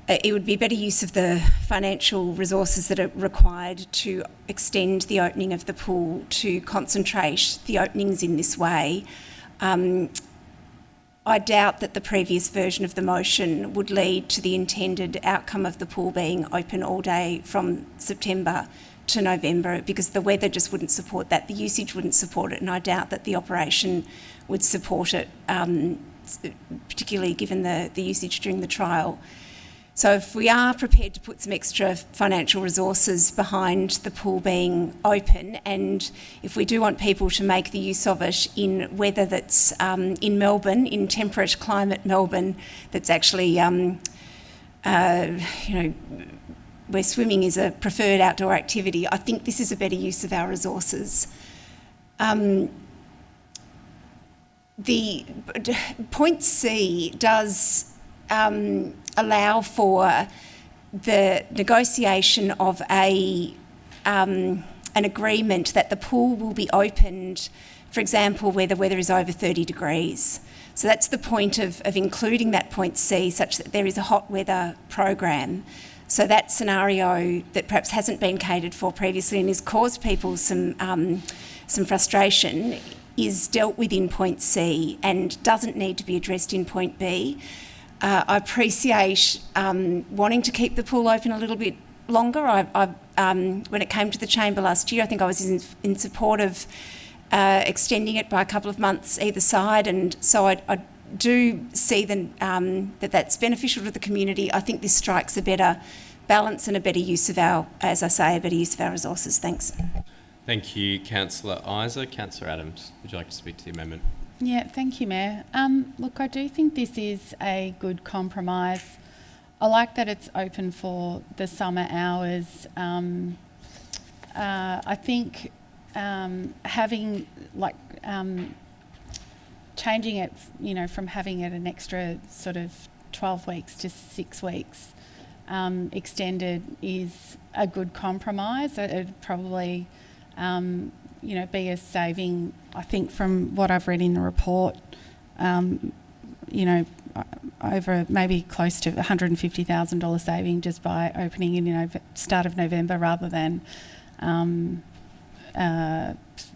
it would be better use of the financial resources that are required to extend the opening of the pool to concentrate the openings in this way. I doubt that the previous version of the motion would lead to the intended outcome of the pool being open all day from September to November, because the weather just wouldn't support that, the usage wouldn't support it, and I doubt that the operation would support it, particularly given the usage during the trial. So if we are prepared to put some extra financial resources behind the pool being open, and if we do want people to make the use of it in weather that's in Melbourne, in temperate climate Melbourne, that's actually, where swimming is a preferred outdoor activity, I think this is a better use of our resources. The point C does allow for the negotiation of an agreement that the pool will be opened, for example, where the weather is over 30 degrees. So that's the point of including that point C, such that there is a hot weather program. So that scenario that perhaps hasn't been catered for previously and has caused people some frustration is dealt with in point C and doesn't need to be addressed in point B. I appreciate wanting to keep the pool open a little bit longer. When it came to the chamber last year, I think I was in support of extending it by a couple of months either side, and so I do see that that's beneficial to the community. I think this strikes a better balance and a better use of our resources. Thanks. Thank you, Councillor Isa. Councillor Adams, would you like to speak to the amendment? Yeah, thank you, Mayor. Look, I do think this is a good compromise. I like that it's open for the summer hours. I think having changing it, from having it an extra sort of 12 weeks to 6 weeks extended is a good compromise. It'd probably be a saving, I think, from what I've read in the report, over maybe close to $150,000 saving just by opening in start of November rather than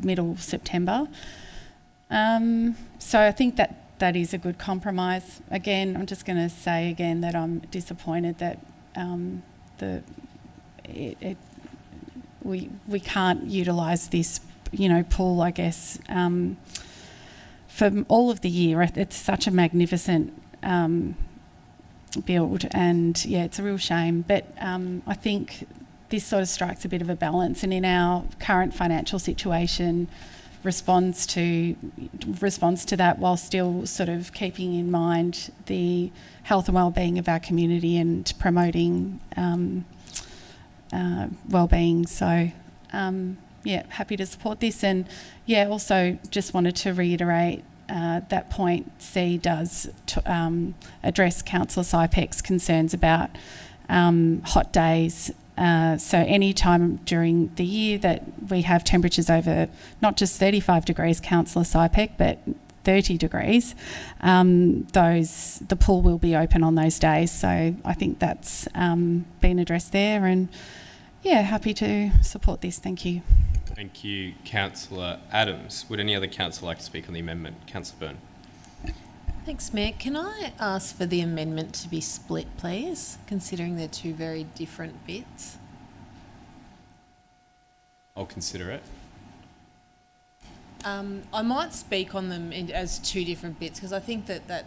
middle September. So I think that is a good compromise. Again, I'm just going to say again that I'm disappointed that we can't utilise this, pool, I guess, for all of the year. It's such a magnificent build, and yeah, it's a real shame. But I think this sort of strikes a bit of a balance, and in our current financial situation, responds to that while still sort of keeping in mind the health and wellbeing of our community and promoting wellbeing. So happy to support this, and also just wanted to reiterate that point C does address Councillor Sypek's concerns about hot days. So any time during the year that we have temperatures over not just 35 degrees, Councillor Sypek, but 30 degrees, the pool will be open on those days. So I think that's been addressed there, and happy to support this. Thank you. Thank you, Councillor Adams. Would any other councillor like to speak on the amendment? Councillor Byrne. Thanks, Mayor. Can I ask for the amendment to be split, please, considering they're two very different bits? I'll consider it. I might speak on them as two different bits, because I think that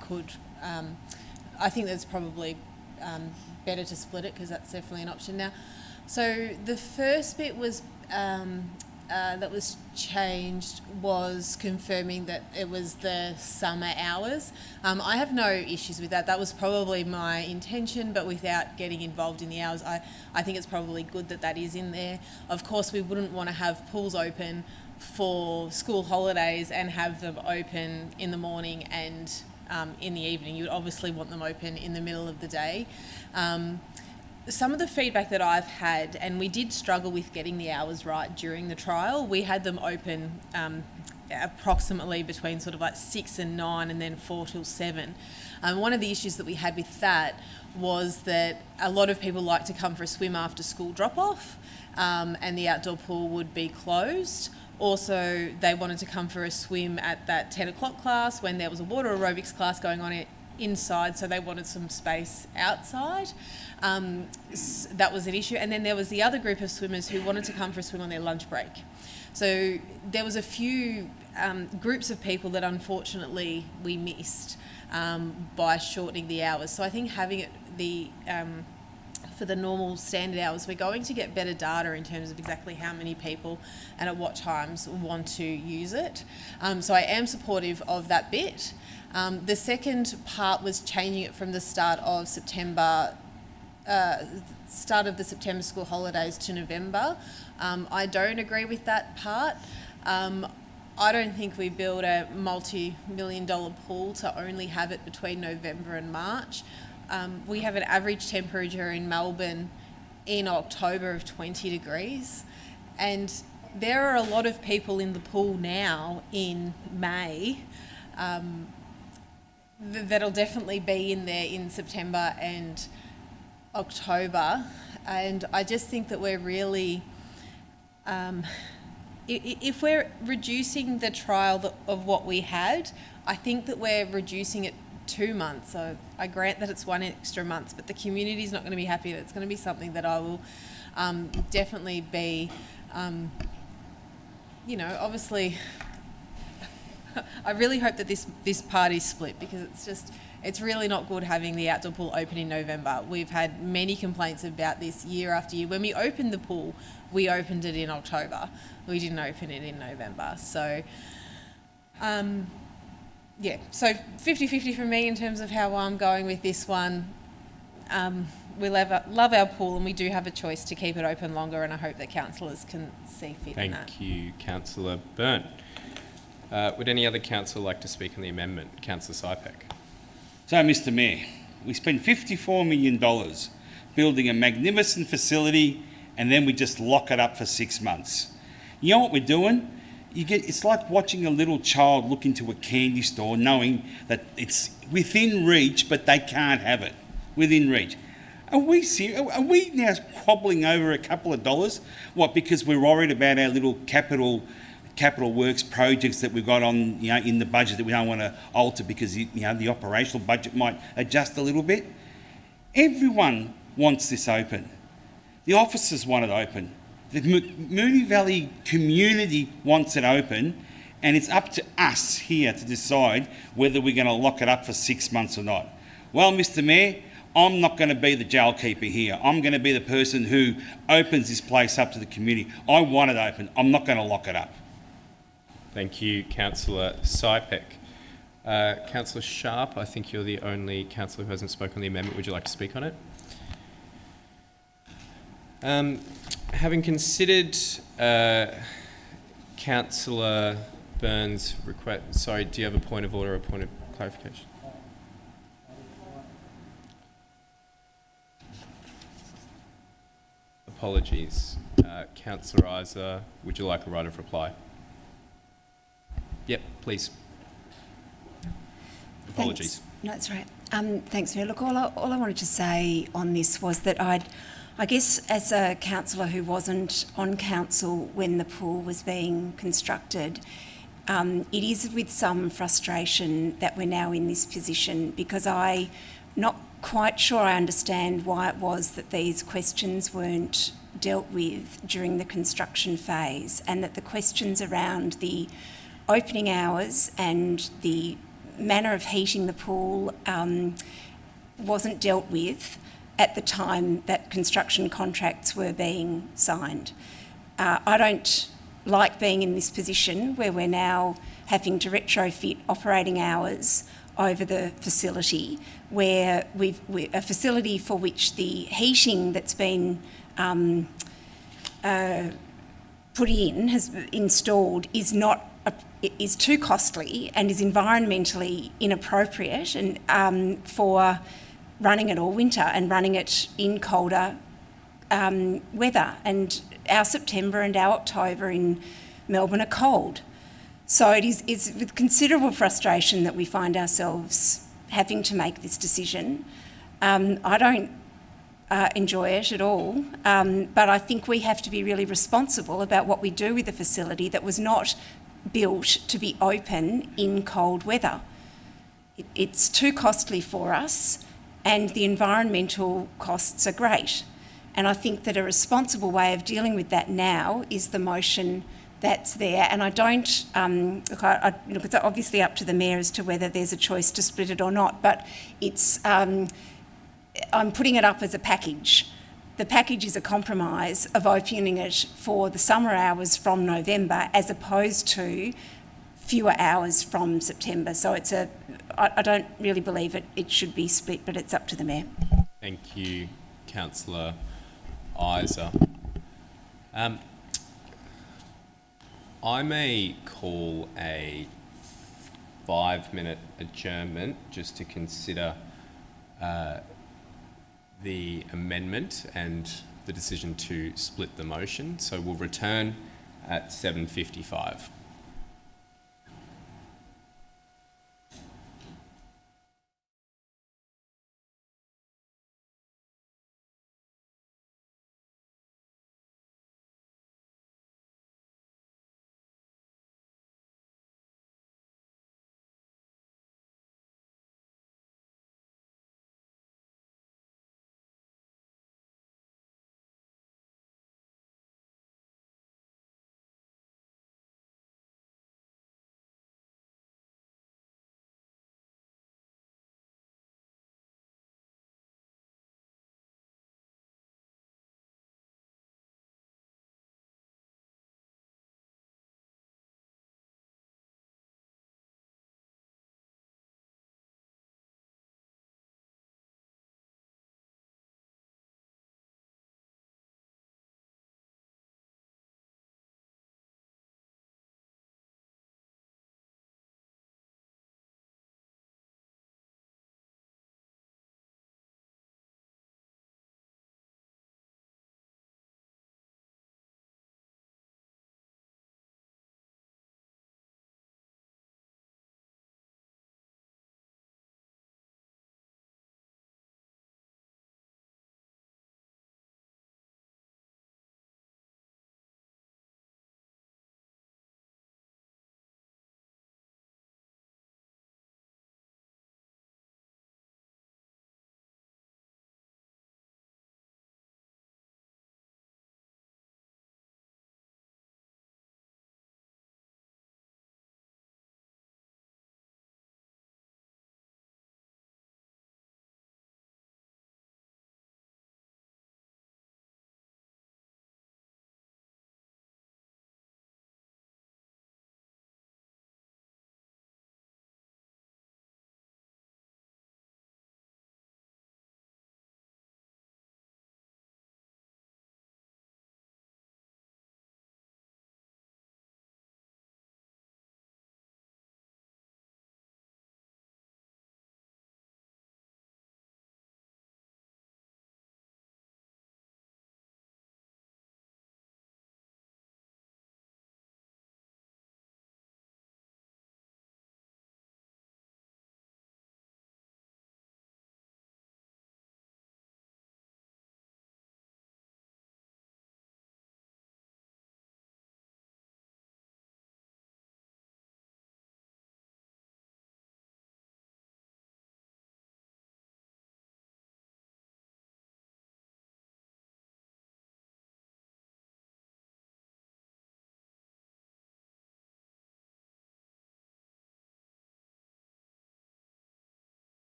could... I think that's probably better to split it, because that's definitely an option now. So the first bit was... that was changed was confirming that it was the summer hours. I have no issues with that. That was probably my intention, but without getting involved in the hours, I think it's probably good that that is in there. Of course, we wouldn't want to have pools open for school holidays and have them open in the morning and in the evening. You would obviously want them open in the middle of the day. some of the feedback that I've had, and we did struggle with getting the hours right during the trial. We had them open approximately between sort of like 6 and 9 and then 4 till 7. One of the issues that we had with that was that a lot of people like to come for a swim after school drop-off, and the outdoor pool would be closed. Also, they wanted to come for a swim at that 10 o'clock class when there was a water aerobics class going on inside, so they wanted some space outside. That was an issue. And then there was the other group of swimmers who wanted to come for a swim on their lunch break. So there was a few groups of people that unfortunately we missed by shortening the hours. So I think having it for the normal standard hours, we're going to get better data in terms of exactly how many people and at what times want to use it. So I am supportive of that bit. The second part was changing it from the start of the September school holidays to November. I don't agree with that part. I don't think we build a multi-million-dollar pool to only have it between November and March. We have an average temperature in Melbourne in October of 20 degrees, and there are a lot of people in the pool now in May that'll definitely be in there in September and October. And I just think that we're really, if we're reducing the trial of what we had, I think that we're reducing it 2 months. So I grant that it's 1 extra month, but the community's not going to be happy. It's going to be something that I will definitely be, obviously, I really hope that this party's split, because it's really not good having the outdoor pool open in November. We've had many complaints about this year after year. When we opened the pool, we opened it in October. We didn't open it in November. So, so 50-50 for me in terms of how I'm going with this one. We love our pool, and we do have a choice to keep it open longer, and I hope that councillors can see fit in that. Thank you, Councillor Byrne. Would any other councillor like to speak on the amendment? Councillor Sypek. So, Mr Mayor, we spent $54 million building a magnificent facility, and then we just lock it up for 6 months. You know what we're doing? It's like watching a little child look into a candy store knowing that it's within reach, but they can't have it within reach. Are we serious? Are we now quabbling over a couple of dollars? What, because we're worried about our little capital works projects that we've got on, in the budget that we don't want to alter because, the operational budget might adjust a little bit? Everyone wants this open. The officers want it open. The Moonee Valley community wants it open, and it's up to us here to decide whether we're going to lock it up for 6 months or not. Well, Mr Mayor, I'm not going to be the jail keeper here. I'm going to be the person who opens this place up to the community. I want it open. I'm not going to lock it up. Thank you, Councillor Sypek. Councillor Sharp, I think you're the only councillor who hasn't spoken on the amendment. Would you like to speak on it? Having considered Councillor Byrne's request, sorry, do you have a point of order or a point of clarification? Apologies. Councillor Isa, would you like a right of reply? Yep, please. Apologies. Thanks. No, that's right. Thanks, Mayor. Look, all I wanted to say on this was that I guess as a councillor who wasn't on council when the pool was being constructed, it is with some frustration that we're now in this position, because I'm not quite sure I understand why it was that these questions weren't dealt with during the construction phase, and that the questions around the opening hours and the manner of heating the pool wasn't dealt with at the time that construction contracts were being signed. I don't like being in this position where we're now having to retrofit operating hours over the facility, where a facility for which the heating that's been installed is too costly and is environmentally inappropriate, and for running it all winter and running it in colder weather. And our September and our October in Melbourne are cold. So it's with considerable frustration that we find ourselves having to make this decision. I don't enjoy it at all, but I think we have to be really responsible about what we do with a facility that was not built to be open in cold weather. It's too costly for us, and the environmental costs are great. And I think that a responsible way of dealing with that now is the motion that's there. And I don't, look, it's obviously up to the Mayor as to whether there's a choice to split it or not, but it's, I'm putting it up as a package. The package is a compromise of opening it for the summer hours from November as opposed to fewer hours from September. So it's I don't really believe it should be split, but it's up to the Mayor. Thank you, Councillor Isa. I may call a 5-minute adjournment just to consider the amendment and the decision to split the motion. So we'll return at 7:55.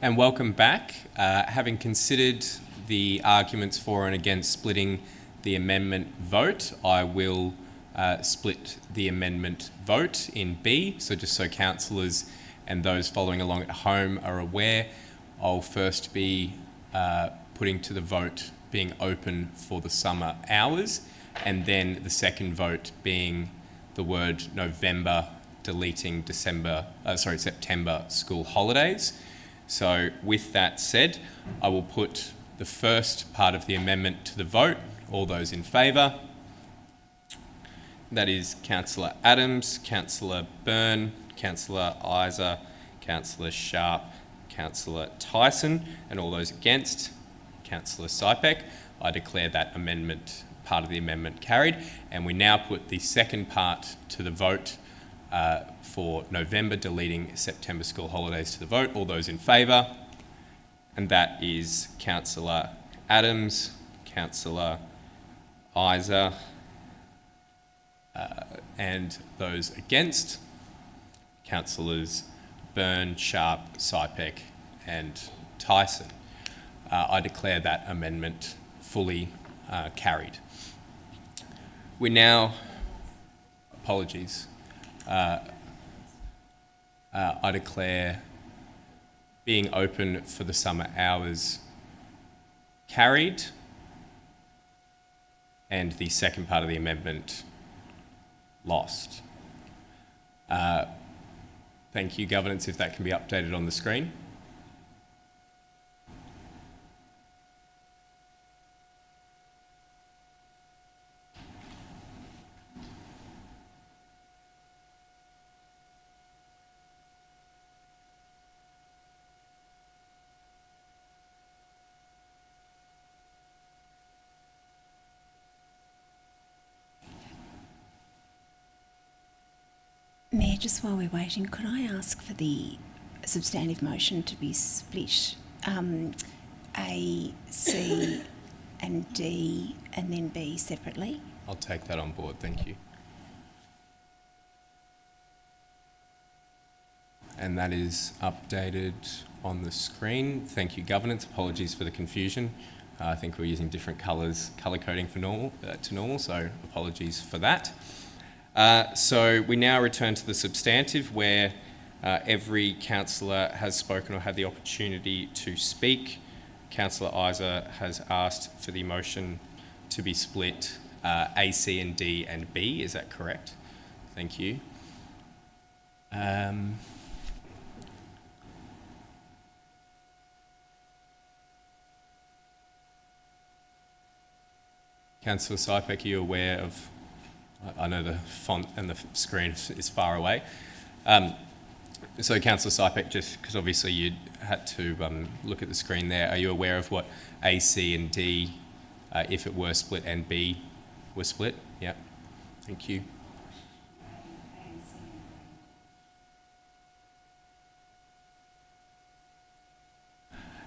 And welcome back. Having considered the arguments for and against splitting the amendment vote, I will split the amendment vote in B. So just so councillors and those following along at home are aware, I'll first be putting to the vote being open for the summer hours, and then the second vote being the word November deleting September school holidays. So with that said, I will put the first part of the amendment to the vote. All those in favour? That is Councillor Adams, Councillor Byrne, Councillor Isa, Councillor Sharp, Councillor Tyson, and all those against, Councillor Sypek. I declare that part of the amendment carried, and we now put the second part to the vote for November deleting September school holidays to the vote. All those in favour? And that is Councillor Adams, Councillor Isa, and those against, Councillors Byrne, Sharp, Sypek and Tyson. I declare that amendment fully carried. We now, apologies, I declare being open for the summer hours carried, and the second part of the amendment lost. Thank you, Governance, if that can be updated on the screen. Mayor, just while we're waiting, could I ask for the substantive motion to be split A, C and D and then B separately? I'll take that on board, thank you. And that is updated on the screen. Thank you, Governance. Apologies for the confusion. I think we're using different colour coding for normal, so apologies for that. So we now return to the substantive, where every councillor has spoken or had the opportunity to speak. Councillor Isa has asked for the motion to be split A, C and D and B. Is that correct? Thank you. Councillor Sypek, are you aware of, I know the font and the screen is far away. So Councillor Sypek, just because obviously you had to look at the screen there, are you aware of what A, C and D, if it were split, and B were split? Yeah, thank you.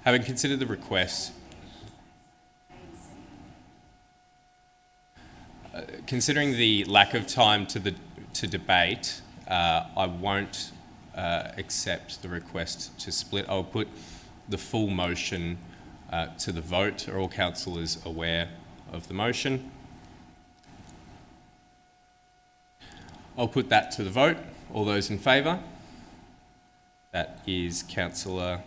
Having considered the request, considering the lack of time to debate, I won't accept the request to split. I'll put the full motion to the vote. Are all councillors aware of the motion? I'll put that to the vote. All those in favour? That is Councillor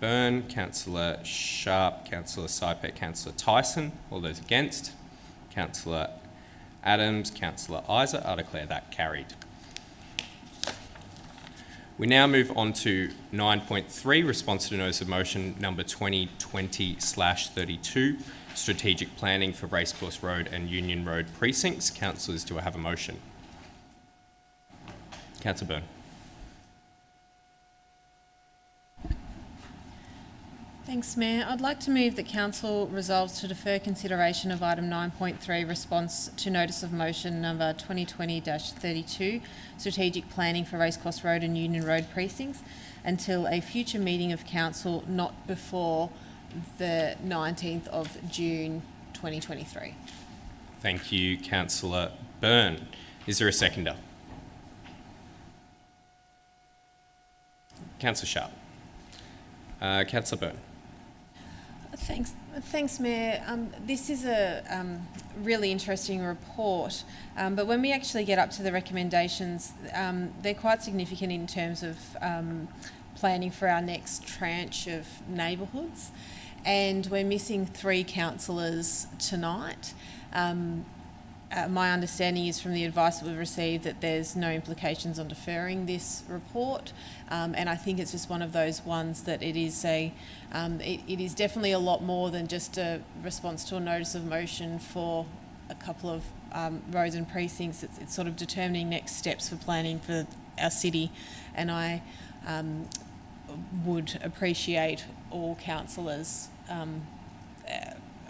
Byrne, Councillor Sharp, Councillor Sypek, Councillor Tyson. All those against? Councillor Adams, Councillor Isa. I declare that carried. We now move on to 9.3, response to notice of motion number 2020/32, strategic planning for Racecourse Road and Union Road precincts. Councillors, do I have a motion? Councillor Byrne. Thanks, Mayor. I'd like to move that Council resolves to defer consideration of item 9.3, response to notice of motion number 2020/32, strategic planning for Racecourse Road and Union Road precincts, until a future meeting of Council not before the 19th of June 2023. Thank you, Councillor Byrne. Is there a seconder? Councillor Sharp. Councillor Byrne. Thanks, Mayor. This is a really interesting report, but when we actually get up to the recommendations, they're quite significant in terms of planning for our next tranche of neighbourhoods, and we're missing 3 councillors tonight. My understanding is from the advice that we've received that there's no implications on deferring this report, and I think it's just one of those ones that it is definitely a lot more than just a response to a notice of motion for a couple of roads and precincts. It's sort of determining next steps for planning for our city, and I would appreciate all councillors,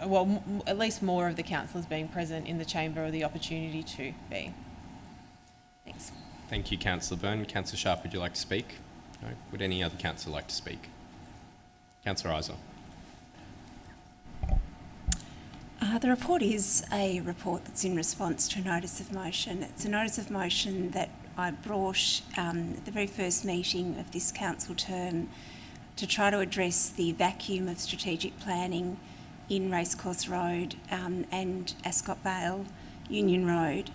at least more of the councillors being present in the chamber or the opportunity to be. Thanks. Thank you, Councillor Byrne. Councillor Sharp, would you like to speak? No? Would any other councillor like to speak? Councillor Isa. The report is a report that's in response to a notice of motion. It's a notice of motion that I brought at the very first meeting of this council term to try to address the vacuum of strategic planning in Racecourse Road and Ascot Vale Union Road.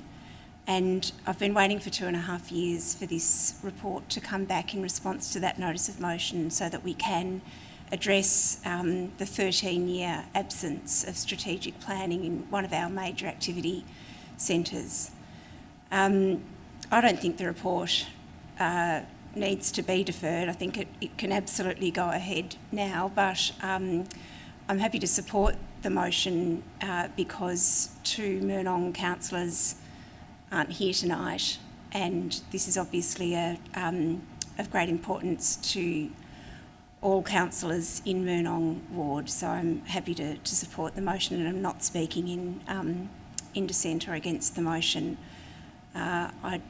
And I've been waiting for 2.5 years for this report to come back in response to that notice of motion so that we can address the 13-year absence of strategic planning in one of our major activity centres. I don't think the report needs to be deferred. I think it can absolutely go ahead now, but I'm happy to support the motion because 2 Moonee councillors aren't here tonight, and this is obviously of great importance to all councillors in Moonee ward. So I'm happy to support the motion, and I'm not speaking in dissent or against the motion. I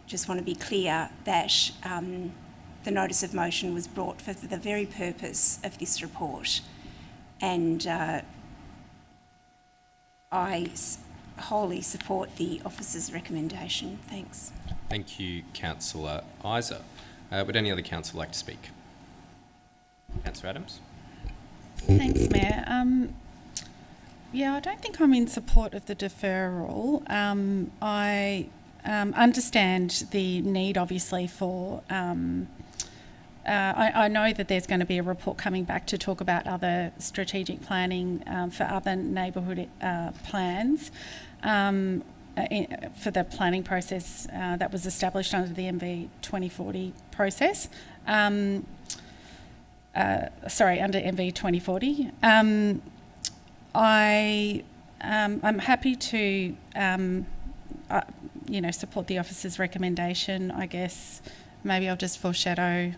just want to be clear that the notice of motion was brought for the very purpose of this report. And I wholly support the officer's recommendation. Thanks. Thank you, Councillor Isa. Would any other councillor like to speak? Councillor Adams. Thanks, Mayor. I don't think I'm in support of the deferral. I understand the need, obviously, for... I know that there's going to be a report coming back to talk about other strategic planning for other neighbourhood plans for the planning process that was established under the MV 2040 process. Under MV 2040. I'm happy to, support the officer's recommendation. I guess maybe I'll just foreshadow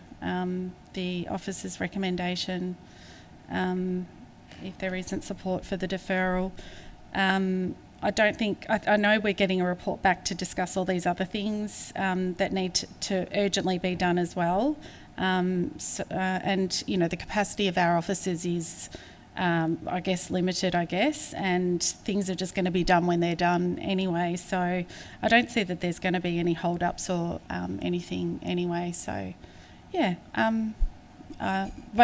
the officer's recommendation if there isn't support for the deferral. I know we're getting a report back to discuss all these other things that need to urgently be done as well. The capacity of our officers is, limited, and things are just going to be done when they're done anyway. So I don't see that there's going to be any hold-ups or anything anyway. So, won't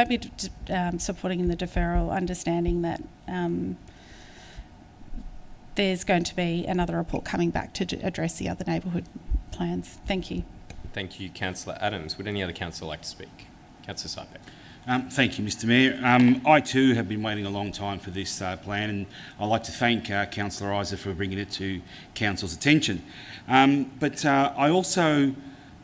be supporting the deferral, understanding that there's going to be another report coming back to address the other neighbourhood plans. Thank you. Thank you, Councillor Adams. Would any other councillor like to speak? Councillor Sypek. Thank you, Mr Mayor. I too have been waiting a long time for this plan, and I'd like to thank Councillor Isa for bringing it to Council's attention. But I also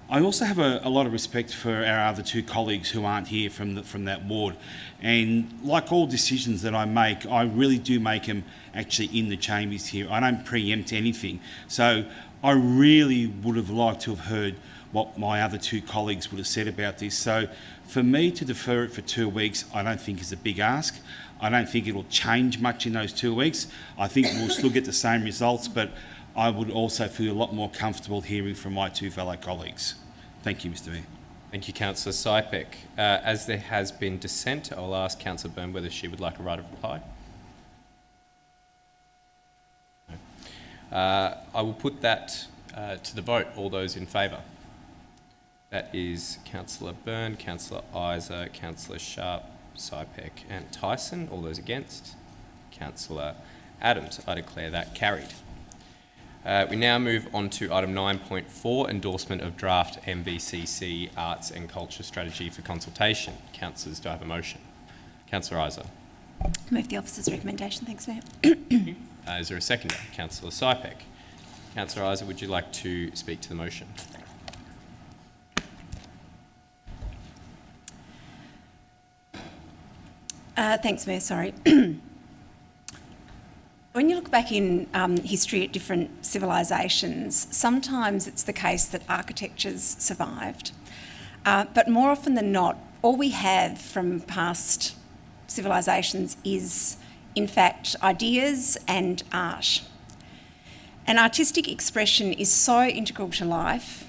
have a lot of respect for our other 2 colleagues who aren't here from that ward. And like all decisions that I make, I really do make them actually in the chambers here. I don't preempt anything. So I really would have liked to have heard what my other 2 colleagues would have said about this. So for me to defer it for 2 weeks, I don't think is a big ask. I don't think it'll change much in those 2 weeks. I think we'll still get the same results, but I would also feel a lot more comfortable hearing from my 2 fellow colleagues. Thank you, Mr Mayor. Thank you, Councillor Sypek. As there has been dissent, I'll ask Councillor Byrne whether she would like a right of reply. No. I will put that to the vote. All those in favour? That is Councillor Byrne, Councillor Isa, Councillor Sharp, Sypek and Tyson. All those against? Councillor Adams. I declare that carried. We now move on to item 9.4, endorsement of draft MVCC Arts and Culture Strategy for consultation. Councillors, do I have a motion? Councillor Isa. Move the officer's recommendation. Thanks, Mayor. Is there a seconder? Councillor Sypek. Councillor Isa, would you like to speak to the motion? Thanks, Mayor. Sorry. When you look back in history at different civilisations, sometimes it's the case that architecture's survived. But more often than not, all we have from past civilisations is, in fact, ideas and art. And artistic expression is so integral to life,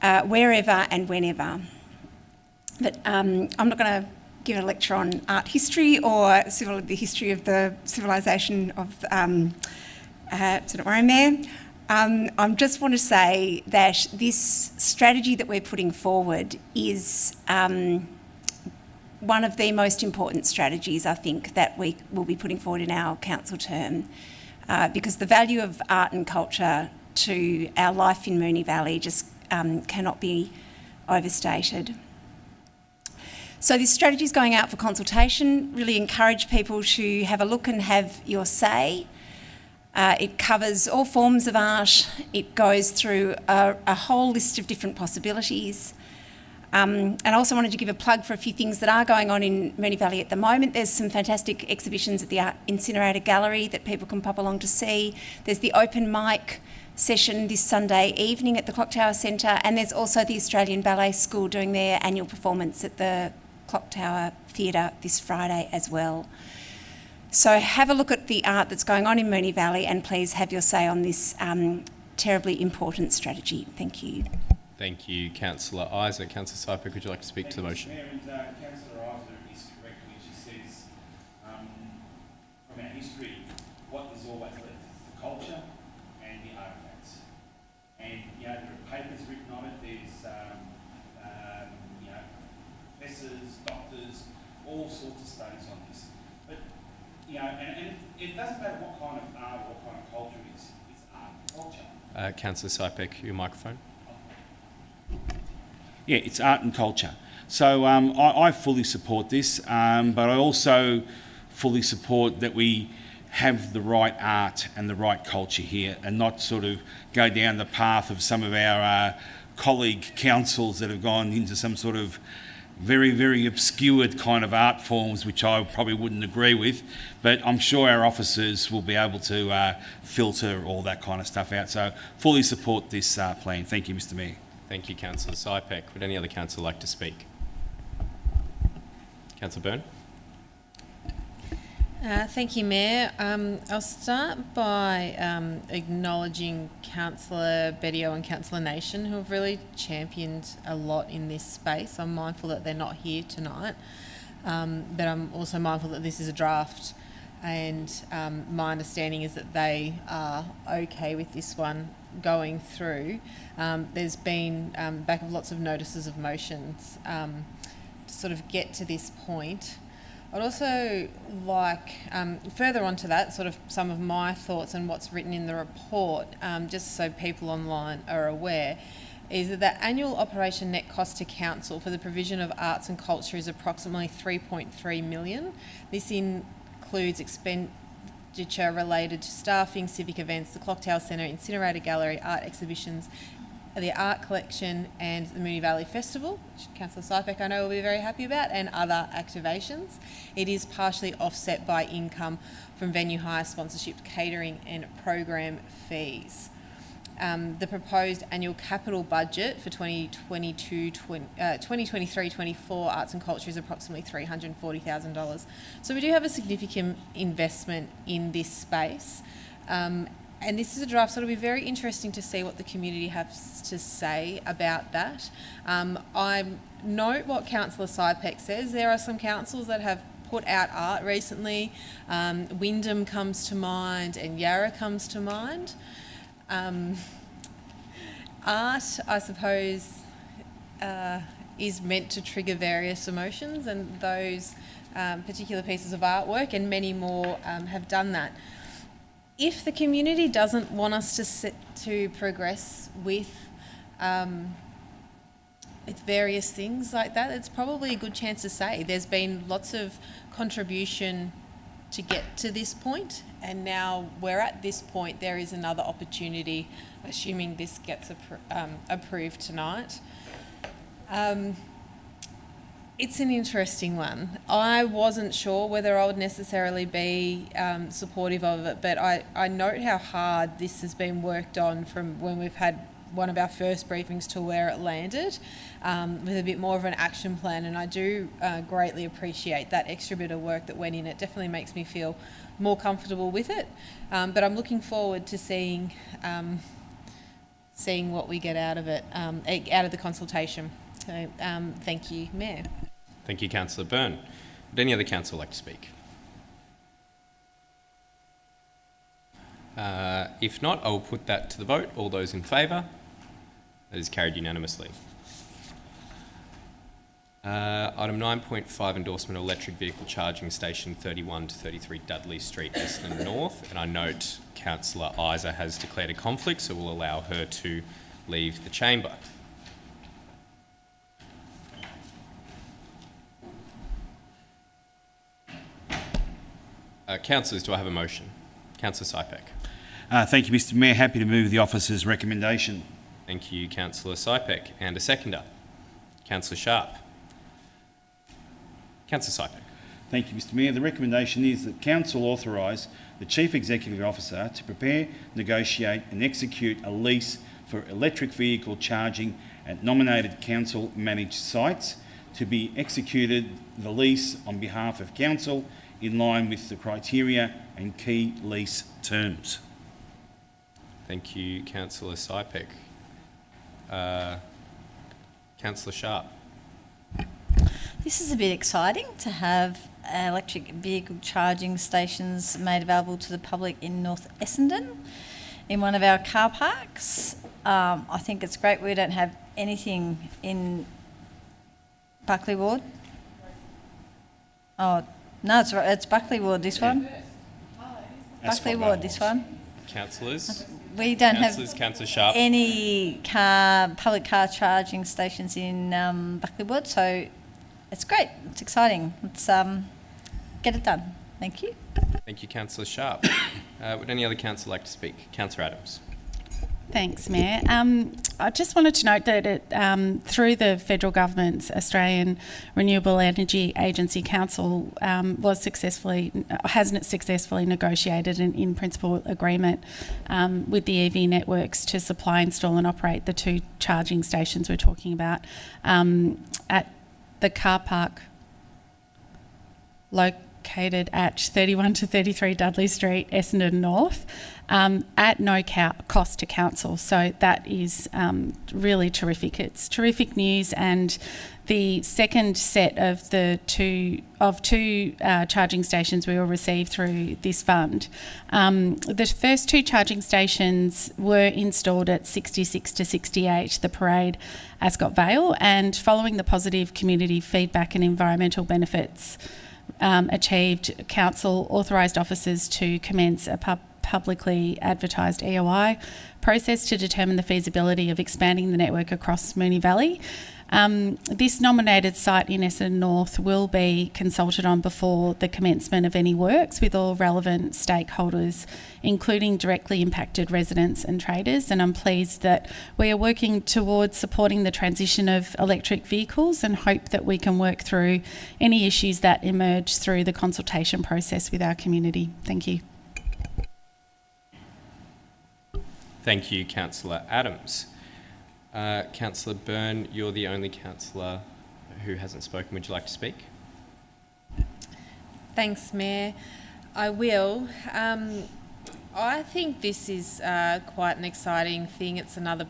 wherever and whenever. But I'm not going to give a lecture on art history or the history of the civilisation of, so don't worry, Mayor. I just want to say that this strategy that we're putting forward is one of the most important strategies, I think, that we will be putting forward in our council term, because the value of art and culture to our life in Moonee Valley just cannot be overstated. So this strategy is going out for consultation. Really encourage people to have a look and have your say. It covers all forms of art. It goes through a whole list of different possibilities. And I also wanted to give a plug for a few things that are going on in Moonee Valley at the moment. There's some fantastic exhibitions at the Art Incinerator Gallery that people can pop along to see. There's the open mic session this Sunday evening at the Clock Tower Centre, and there's also the Australian Ballet School doing their annual performance at the Clock Tower Theatre this Friday as well. So have a look at the art that's going on in Moonee Valley and please have your say on this terribly important strategy. Thank you. Thank you, Councillor Isa. Councillor Sypek, would you like to speak to the motion? Mayor, and Councillor Isa is correct when she says, from our history, what is always left is the culture and the artefacts. And, you know, there are papers written on it, there's, professors, doctors, all sorts of studies on this. But, you know, and it doesn't matter what kind of art or what kind of culture it is, it's art and culture. Councillor Sypek, your microphone. Yeah, it's art and culture. So I fully support this, but I also fully support that we have the right art and the right culture here and not sort of go down the path of some of our colleague councils that have gone into some sort of very, very obscured kind of art forms, which I probably wouldn't agree with, but I'm sure our officers will be able to filter all that kind of stuff out. So fully support this plan. Thank you, Mr Mayor. Thank you, Councillor Sypek. Would any other councillor like to speak? Councillor Byrne? Thank you, Mayor. I'll start by acknowledging Councillor Bedio and Councillor Nation, who have really championed a lot in this space. I'm mindful that they're not here tonight, but I'm also mindful that this is a draft, and my understanding is that they are okay with this one going through. There's been back of lots of notices of motions to sort of get to this point. I'd also like, further on to that, sort of some of my thoughts and what's written in the report, just so people online are aware, is that the annual operation net cost to council for the provision of arts and culture is approximately 3.3 million. This includes expenditure related to staffing, civic events, the Clock Tower Centre, Incinerator Gallery, art exhibitions, the art collection and the Moonee Valley Festival, which Councillor Sypek I know will be very happy about, and other activations. It is partially offset by income from venue hire, sponsorship, catering and program fees. The proposed annual capital budget for 2023-24 arts and culture is approximately $340,000. So we do have a significant investment in this space. And this is a draft, so it'll be very interesting to see what the community has to say about that. I note what Councillor Sypek says. There are some councils that have put out art recently. Wyndham comes to mind and Yarra comes to mind. Art, I suppose, is meant to trigger various emotions, and those particular pieces of artwork and many more have done that. If the community doesn't want us to progress with various things like that, it's probably a good chance to say there's been lots of contribution to get to this point, and now we're at this point. There is another opportunity, assuming this gets approved tonight. It's an interesting one. I wasn't sure whether I would necessarily be supportive of it, but I note how hard this has been worked on from when we've had one of our first briefings to where it landed, with a bit more of an action plan, and I do greatly appreciate that extra bit of work that went in. It definitely makes me feel more comfortable with it, but I'm looking forward to seeing what we get out of it, out of the consultation. So thank you, Mayor. Thank you, Councillor Byrne. Would any other councillor like to speak? If not, I will put that to the vote. All those in favour? That is carried unanimously. Item 9.5, endorsement of electric vehicle charging station 31 to 33 Dudley Street, Essendon North. And I note Councillor Isa has declared a conflict, so we'll allow her to leave the chamber. Councillors, do I have a motion? Councillor Sypek. Thank you, Mr Mayor. Happy to move the officer's recommendation. Thank you, Councillor Sypek. And a seconder? Councillor Sharp. Councillor Sypek. Thank you, Mr Mayor. The recommendation is that Council authorise the Chief Executive Officer to prepare, negotiate and execute a lease for electric vehicle charging at nominated Council-managed sites, to be executed the lease on behalf of Council in line with the criteria and key lease terms. Thank you, Councillor Sypek. Councillor Sharp. This is a bit exciting to have electric vehicle charging stations made available to the public in North Essendon in one of our car parks. I think it's great we don't have anything in Buckley Ward. Oh, no, it's Buckley Ward, this one. Buckley Ward, this one. Councillors. We don't Councillors, have Councillor Sharp. any public car charging stations in Buckley Ward, so it's great. It's exciting. Let's get it done. Thank you. Thank you, Councillor Sharp. Would any other councillor like to speak? Councillor Adams. Thanks, Mayor. I just wanted to note that through the federal government's Australian Renewable Energy Agency Council has successfully negotiated an in-principle agreement with the EV networks to supply, install and operate the 2 charging stations we're talking about at the car park located at 31 to 33 Dudley Street, Essendon North, at no cost to council. So that is really terrific. It's terrific news, and the second set of the two charging stations we will receive through this fund. The first 2 charging stations were installed at 66 to 68 the Parade, Ascot Vale, and following the positive community feedback and environmental benefits achieved, Council authorised officers to commence a publicly advertised EOI process to determine the feasibility of expanding the network across Moonee Valley. This nominated site in Essendon North will be consulted on before the commencement of any works with all relevant stakeholders, including directly impacted residents and traders, and I'm pleased that we are working towards supporting the transition of electric vehicles and hope that we can work through any issues that emerge through the consultation process with our community. Thank you. Thank you, Councillor Adams. Councillor Byrne, you're the only councillor who hasn't spoken. Would you like to speak? Thanks, Mayor. I will. I think this is quite an exciting thing. It's another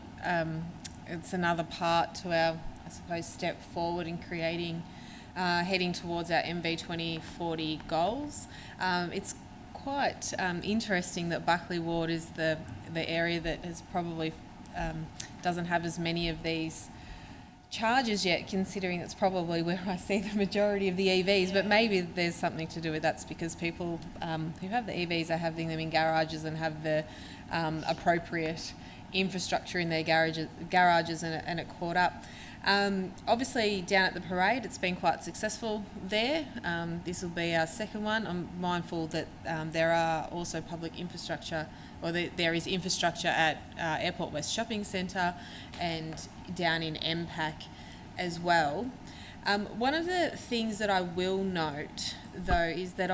part to our, I suppose, step forward in creating, heading towards our MV 2040 goals. It's quite interesting that Buckley Ward is the area that has probably doesn't have as many of these charges yet, considering it's probably where I see the majority of the EVs, but maybe there's something to do with that's because people who have the EVs are having them in garages and have the appropriate infrastructure in their garages and it caught up. Obviously down at the parade it's been quite successful there. This will be our second one. I'm mindful that there are also public infrastructure, or there is infrastructure at Airport West Shopping Centre and down in MPAC as well. One of the things that I will note though is that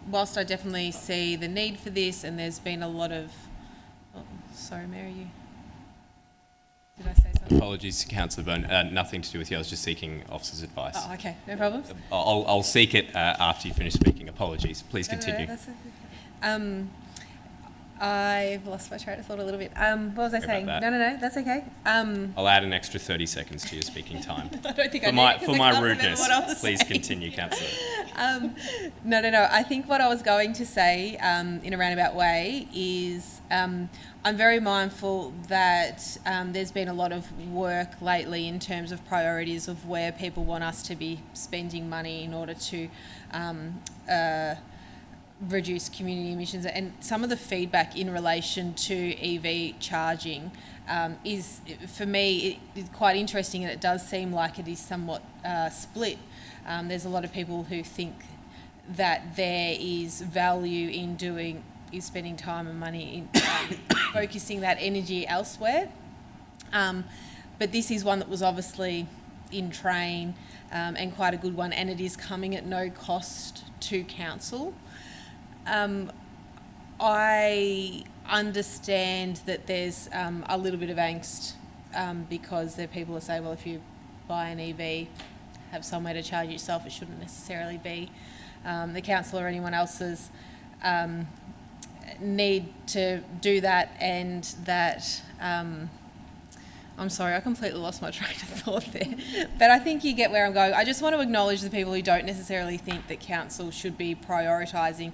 whilst I definitely see the need for this, and there's been a lot of... Oh, sorry, Mary, did I say something? Apologies to Councillor Byrne. Nothing to do with you. I was just seeking officer's advice. Oh, okay, no problem. I'll seek it after you finish speaking. Apologies. Please continue. No, that's okay. I've lost my train of thought a little bit. What was I saying? about No, that's okay. I'll add an extra 30 seconds to your speaking time. I don't think For I my, need it, for 'cause I my can't remember rudeness, what I was please saying. continue, Councillor. No. I think what I was going to say in a roundabout way is I'm very mindful that there's been a lot of work lately in terms of priorities of where people want us to be spending money in order to reduce community emissions, and some of the feedback in relation to EV charging is, for me, it's quite interesting, and it does seem like it is somewhat split. There's a lot of people who think that there is value in spending time and money in focusing that energy elsewhere. But this is one that was obviously in train and quite a good one, and it is coming at no cost to council. I understand that there's a little bit of angst because there are people who say, well, if you buy an EV, have somewhere to charge yourself, it shouldn't necessarily be the council or anyone else's need to do that, and that I'm sorry, I completely lost my train of thought there. But I think you get where I'm going. I just want to acknowledge the people who don't necessarily think that council should be prioritising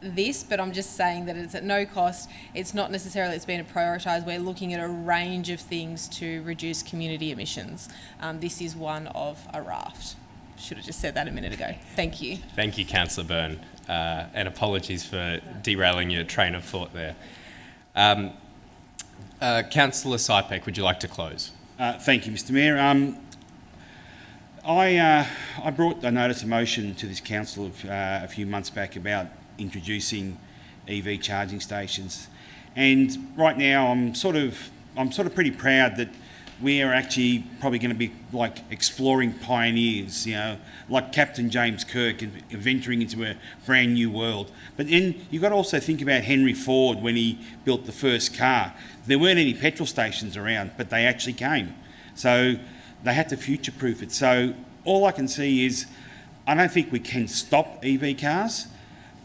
this, but I'm just saying that it's at no cost. It's not necessarily it's been prioritised. We're looking at a range of things to reduce community emissions. This is one of a raft. Should have just said that a minute ago. Thank you. Thank you, Councillor Byrne, and apologies for derailing your train of thought there. Councillor Sypek, would you like to close? Thank you, Mr Mayor. I brought a notice of motion to this council a few months back about introducing EV charging stations, and right now I'm sort of pretty proud that we are actually probably going to be like exploring pioneers, you know, like Captain James Kirk and venturing into a brand new world. But then you've got to also think about Henry Ford when he built the first car. There weren't any petrol stations around, but they actually came. So they had to future-proof it. So all I can see is I don't think we can stop EV cars.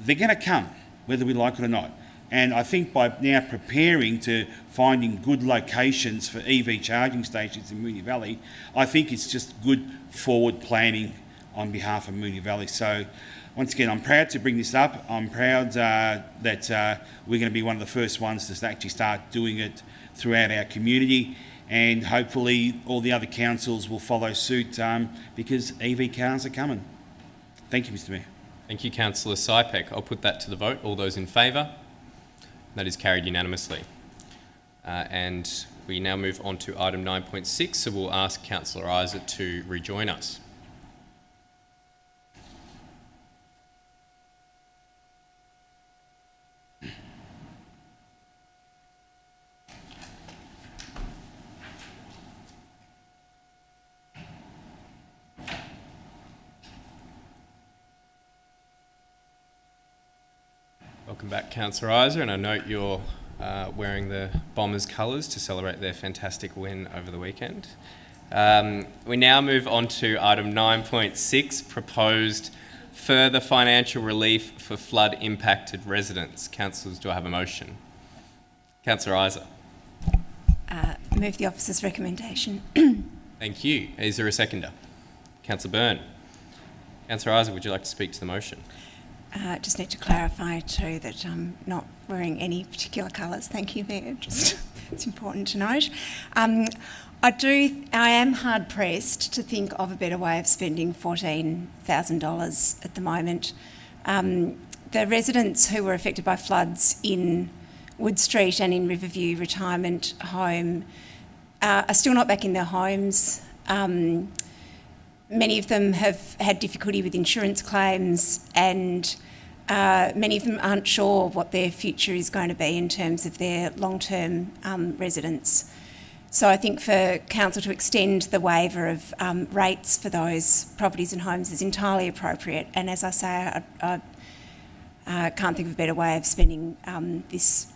They're going to come, whether we like it or not. And I think by now preparing to finding good locations for EV charging stations in Moonee Valley, I think it's just good forward planning on behalf of Moonee Valley. So once again, I'm proud to bring this up. I'm proud that we're going to be one of the first ones to actually start doing it throughout our community, and hopefully all the other councils will follow suit because EV cars are coming. Thank you, Mr Mayor. Thank you, Councillor Sypek. I'll put that to the vote. All those in favour? That is carried unanimously. And we now move on to item 9.6, so we'll ask Councillor Isaac to rejoin us. Welcome back, Councillor Iser, and I note you're wearing the Bombers colours to celebrate their fantastic win over the weekend. We now move on to item 9.6, proposed further financial relief for flood-impacted residents. Councillors, do I have a motion? Councillor Iser. Move the officer's recommendation. Thank you. Is there a seconder? Councillor Byrne. Councillor Iser, would you like to speak to the motion? Just need to clarify too that I'm not wearing any particular colours. Thank you, Mayor. Just It's important to note. I am hard pressed to think of a better way of spending $14,000 at the moment. The residents who were affected by floods in Wood Street and in Riverview Retirement Home are still not back in their homes. Many of them have had difficulty with insurance claims, and many of them aren't sure what their future is going to be in terms of their long-term residence. So I think for council to extend the waiver of rates for those properties and homes is entirely appropriate. And as I say, I can't think of a better way of spending this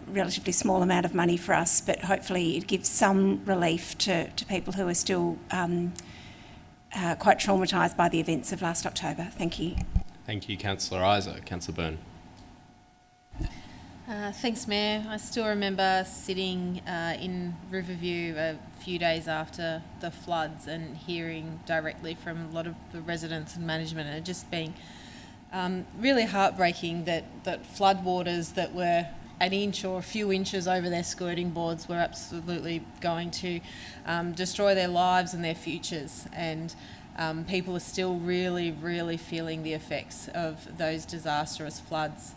relatively small amount of money for us, but hopefully it gives some relief to people who are still quite traumatised by the events of last October. Thank you. Thank you, Councillor Isa. Councillor Byrne. Thanks, Mayor. I still remember sitting in Riverview a few days after the floods and hearing directly from a lot of the residents and management, and it just being really heartbreaking that floodwaters that were an inch or a few inches over their skirting boards were absolutely going to destroy their lives and their futures. And people are still really, really feeling the effects of those disastrous floods.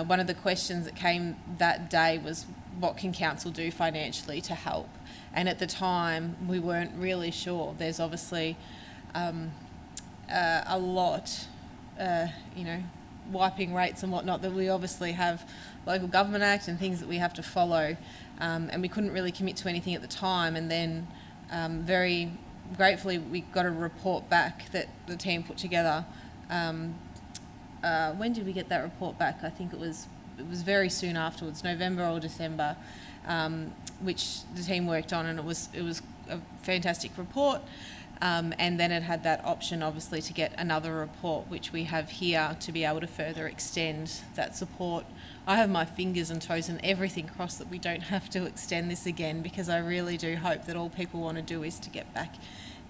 One of the questions that came that day was, what can council do financially to help? And at the time, we weren't really sure. There's obviously a lot, wiping rates and whatnot, that we obviously have Local Government Act and things that we have to follow, and we couldn't really commit to anything at the time. And then very gratefully we got a report back that the team put together. When did we get that report back? I think it was very soon afterwards, November or December, which the team worked on, and it was a fantastic report. And then it had that option, obviously, to get another report, which we have here, to be able to further extend that support. I have my fingers and toes and everything crossed that we don't have to extend this again, because I really do hope that all people want to do is to get back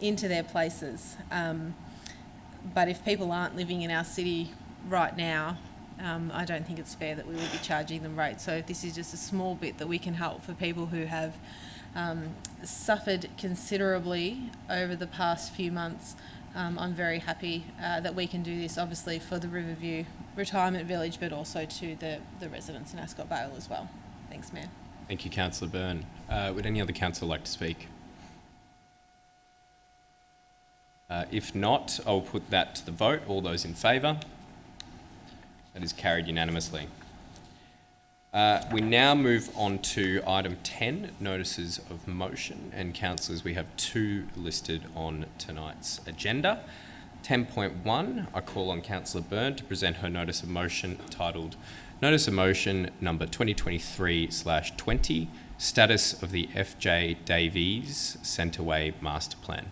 into their places. But if people aren't living in our city right now, I don't think it's fair that we would be charging them rates. So this is just a small bit that we can help for people who have suffered considerably over the past few months. I'm very happy that we can do this, obviously, for the Riverview Retirement Village, but also to the residents in Ascot Vale as well. Thanks, Mayor. Thank you, Councillor Byrne. Would any other councillor like to speak? If not, I'll put that to the vote. All those in favour? That is carried unanimously. We now move on to item 10, notices of motion. And councillors, we have two listed on tonight's agenda. 10.1, I call on Councillor Byrne to present her notice of motion titled Notice of Motion number 2023/20, Status of the FJ Davies Centreway Master Plan.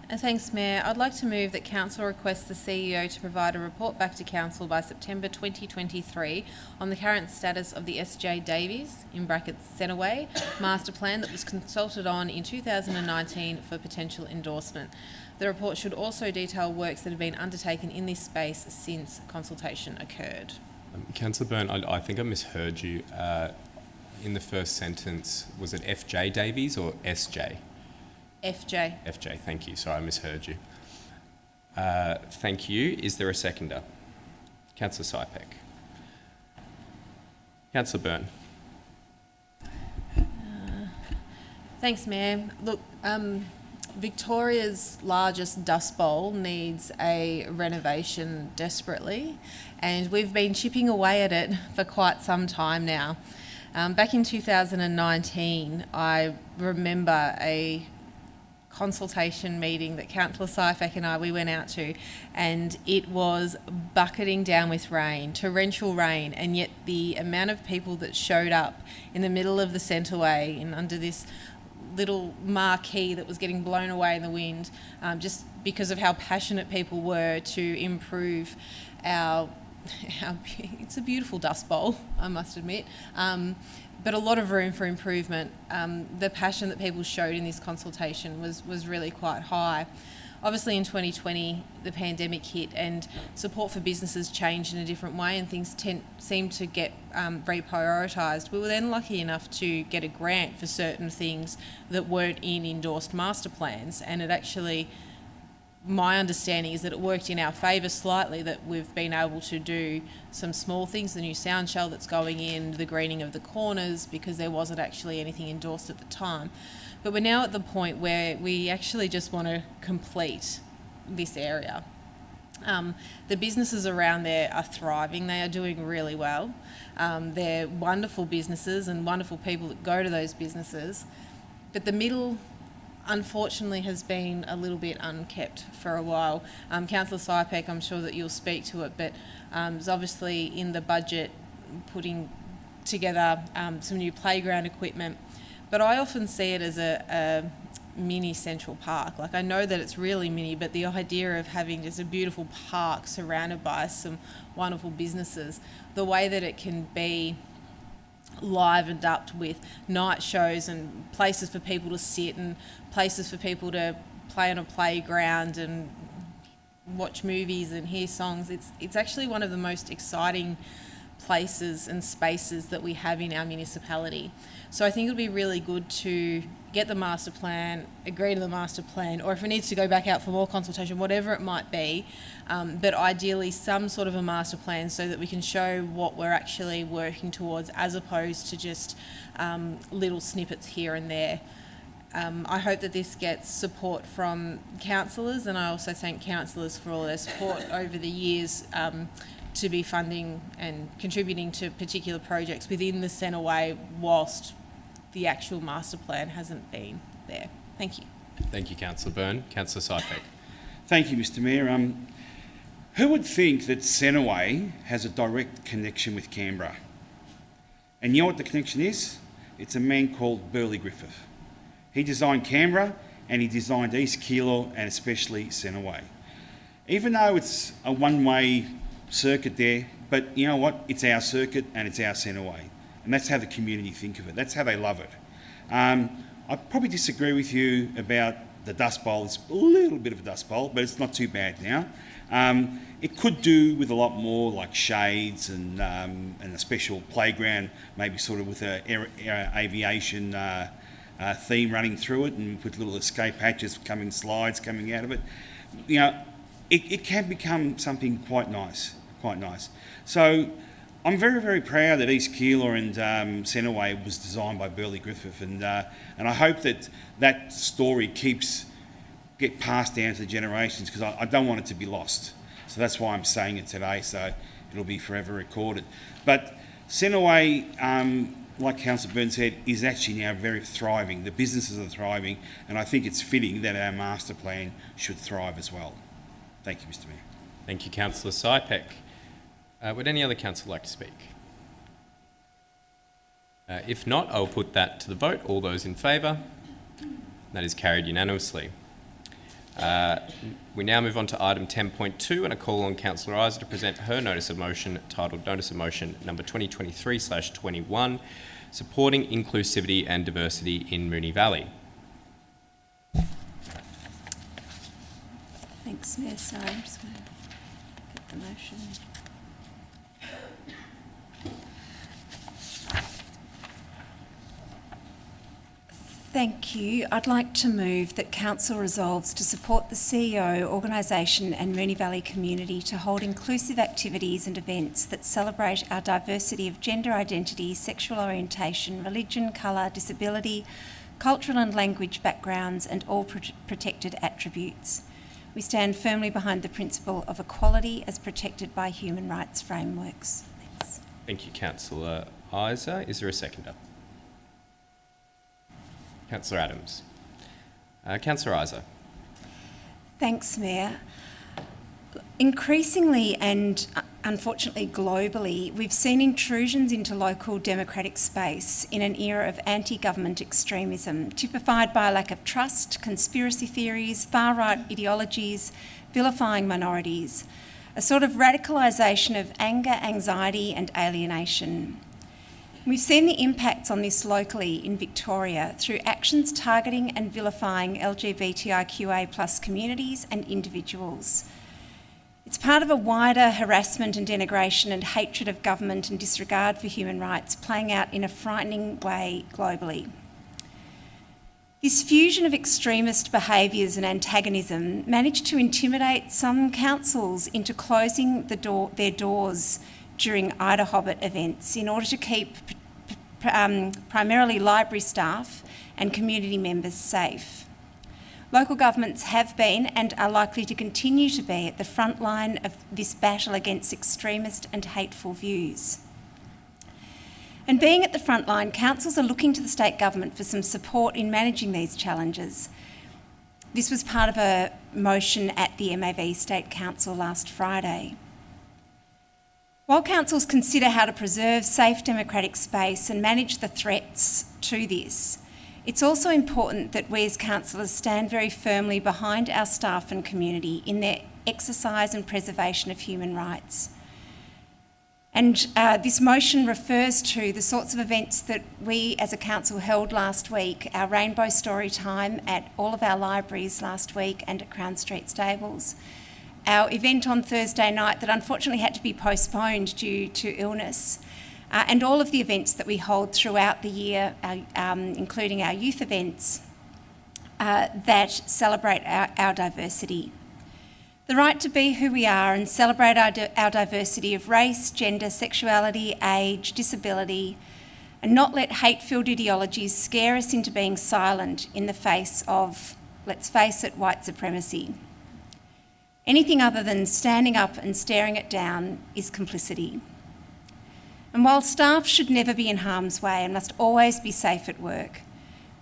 Thanks, Mayor. I'd like to move that Council requests the CEO to provide a report back to Council by September 2023 on the current status of the SJ Davies, in brackets Centreway, master plan that was consulted on in 2019 for potential endorsement. The report should also detail works that have been undertaken in this space since consultation occurred. Councillor Byrne, I think I misheard you. In the first sentence, was it FJ Davies or SJ? FJ. FJ, thank you. Sorry, I misheard you. Thank you. Is there a seconder? Councillor Sypek. Councillor Byrne. Thanks, Mayor. Look, Victoria's largest dust bowl needs a renovation desperately, and we've been chipping away at it for quite some time now. Back in 2019, I remember a consultation meeting that Councillor Sypek and we went out to, and it was bucketing down with rain, torrential rain, and yet the amount of people that showed up in the middle of the Centreway and under this little marquee that was getting blown away in the wind, just because of how passionate people were to improve our it's a beautiful dust bowl, I must admit, but a lot of room for improvement. The passion that people showed in this consultation was really quite high. obviously in 2020 the pandemic hit and support for businesses changed in a different way and things seem to get reprioritised. We were then lucky enough to get a grant for certain things that weren't in endorsed master plans, and it actually, my understanding is that it worked in our favour slightly, that we've been able to do some small things, the new sound shell that's going in, the greening of the corners, because there wasn't actually anything endorsed at the time. But we're now at the point where we actually just want to complete this area. The businesses around there are thriving. They are doing really well. They're wonderful businesses and wonderful people that go to those businesses. But the middle, unfortunately, has been a little bit unkept for a while. Councillor Sypek, I'm sure that you'll speak to it, but is obviously in the budget putting together some new playground equipment. But I often see it as a mini Central Park. Like, I know that it's really mini, but the idea of having just a beautiful park surrounded by some wonderful businesses, the way that it can be livened up with night shows and places for people to sit and places for people to play on a playground and watch movies and hear songs. It's actually one of the most exciting places and spaces that we have in our municipality. So I think it'll be really good to get the master plan, agree to the master plan, or if it needs to go back out for more consultation, whatever it might be, but ideally some sort of a master plan so that we can show what we're actually working towards, as opposed to just little snippets here and there. I hope that this gets support from councillors, and I also thank councillors for all their support over the years to be funding and contributing to particular projects within the Centreway whilst the actual master plan hasn't been there. Thank you. Thank you, Councillor Byrne. Councillor Sypek. Thank you, Mr Mayor. Who would think that Centreway has a direct connection with Canberra? And you know what the connection is? It's a man called Burley Griffith. He designed Canberra and he designed East Keilor and especially Centreway. Even though it's a one-way circuit there, but you know what? It's our circuit and it's our Centreway. And that's how the community think of it. That's how they love it. I probably disagree with you about the Dust Bowl. It's a little bit of a Dust Bowl, but it's not too bad now. It could do with a lot more, like shades and a special playground, maybe sort of with a aviation theme running through it, and with little escape hatches slides coming out of it. You know, it can become something quite nice. So I'm very, very proud that East Keilor and Centreway was designed by Burley Griffith, and I hope that story get passed down to the generations, because I don't want it to be lost. So that's why I'm saying it today, so it'll be forever recorded. But Centreway, like Councillor Byrne said, is actually now very thriving. The businesses are thriving, and I think it's fitting that our master plan should thrive as well. Thank you, Mr Mayor. Thank you, Councillor Sypek. Would any other councillor like to speak? If not, I'll put that to the vote. All those in favour? That is carried unanimously. We now move on to item 10.2 and a call on Councillor Isa to present her notice of motion titled Notice of Motion number 2023/21, Supporting Inclusivity and Diversity in Moonee Valley. Thanks, Mayor. Sorry, I'm just going to get the motion. Thank you. I'd like to move that Council resolves to support the CEO, organisation and Moonee Valley community to hold inclusive activities and events that celebrate our diversity of gender identity, sexual orientation, religion, colour, disability, cultural and language backgrounds and all protected attributes. We stand firmly behind the principle of equality as protected by human rights frameworks. Thanks. Thank you, Councillor Isa. Is there a seconder? Councillor Adams. Councillor Isa. Thanks, Mayor. Increasingly and unfortunately globally, we've seen intrusions into local democratic space in an era of anti-government extremism, typified by a lack of trust, conspiracy theories, far-right ideologies, vilifying minorities, a sort of radicalisation of anger, anxiety and alienation. We've seen the impacts on this locally in Victoria through actions targeting and vilifying LGBTIQA+ communities and individuals. It's part of a wider harassment and denigration and hatred of government and disregard for human rights playing out in a frightening way globally. This fusion of extremist behaviours and antagonism managed to intimidate some councils into closing their doors during Ida Hobbit events in order to keep primarily library staff and community members safe. Local governments have been and are likely to continue to be at the front line of this battle against extremist and hateful views. And being at the front line, councils are looking to the state government for some support in managing these challenges. This was part of a motion at the MAV State Council last Friday. While councils consider how to preserve safe democratic space and manage the threats to this, it's also important that we as councillors stand very firmly behind our staff and community in their exercise and preservation of human rights. And this motion refers to the sorts of events that we as a council held last week, our Rainbow Story Time at all of our libraries last week and at Crown Street Stables, our event on Thursday night that unfortunately had to be postponed due to illness, and all of the events that we hold throughout the year, including our youth events that celebrate our diversity. The right to be who we are and celebrate our diversity of race, gender, sexuality, age, disability, and not let hate-filled ideologies scare us into being silent in the face of, let's face it, white supremacy. Anything other than standing up and staring it down is complicity. And while staff should never be in harm's way and must always be safe at work,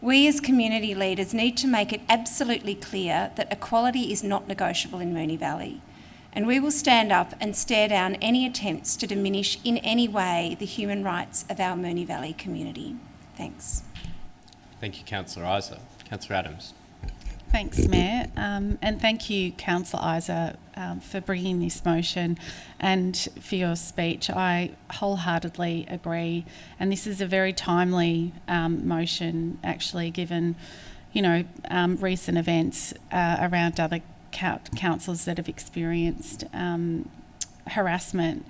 we as community leaders need to make it absolutely clear that equality is not negotiable in Moonee Valley, and we will stand up and stare down any attempts to diminish in any way the human rights of our Moonee Valley community. Thanks. Thank you, Councillor Isa. Councillor Adams. Thanks, Mayor, and thank you, Councillor Isa, for bringing this motion and for your speech. I wholeheartedly agree, and this is a very timely motion, actually, given, recent events around other councils that have experienced harassment.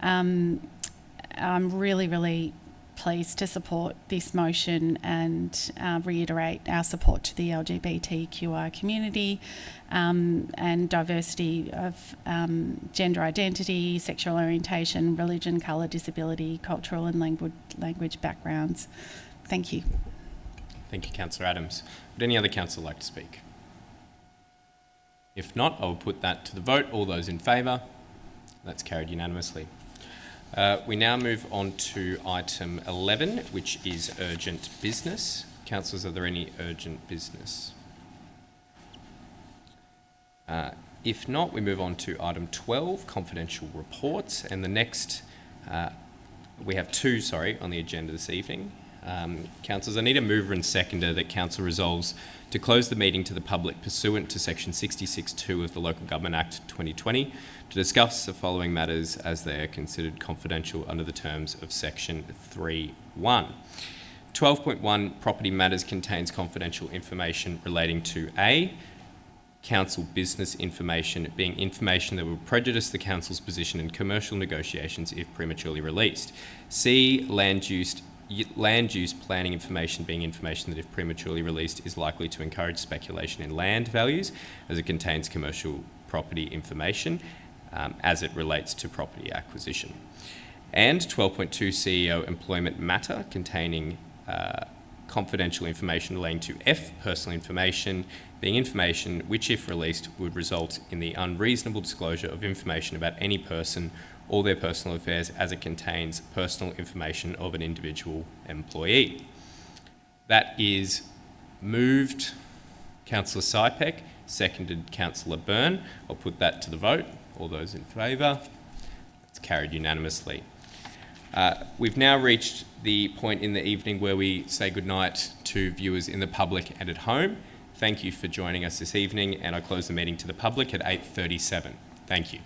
I'm really pleased to support this motion and reiterate our support to the LGBTQI community and diversity of gender identity, sexual orientation, religion, colour, disability, cultural and language backgrounds. Thank you. Thank you, Councillor Adams. Would any other councillor like to speak? If not, I will put that to the vote. All those in favour? That's carried unanimously. We now move on to item 11, which is urgent business. Councillors, are there any urgent business? If not, we move on to item 12, confidential reports. And the next, we have two, on the agenda this evening. Councillors, I need a mover and seconder that Council resolves to close the meeting to the public pursuant to section 66(2) of the Local Government Act 2020 to discuss the following matters as they are considered confidential under the terms of section 3(1). 12.1 property matters contains confidential information relating to A, council business information, being information that will prejudice the council's position in commercial negotiations if prematurely released. C, land use planning information, being information that if prematurely released is likely to encourage speculation in land values as it contains commercial property information as it relates to property acquisition. And 12.2 CEO employment matter containing confidential information relating to F, personal information, being information which if released would result in the unreasonable disclosure of information about any person or their personal affairs as it contains personal information of an individual employee. That is moved Councillor Sypek, seconded Councillor Byrne. I'll put that to the vote. All those in favour? It's carried unanimously. We've now reached the point in the evening where we say goodnight to viewers in the public and at home. Thank you for joining us this evening, and I close the meeting to the public at 8:37. Thank you.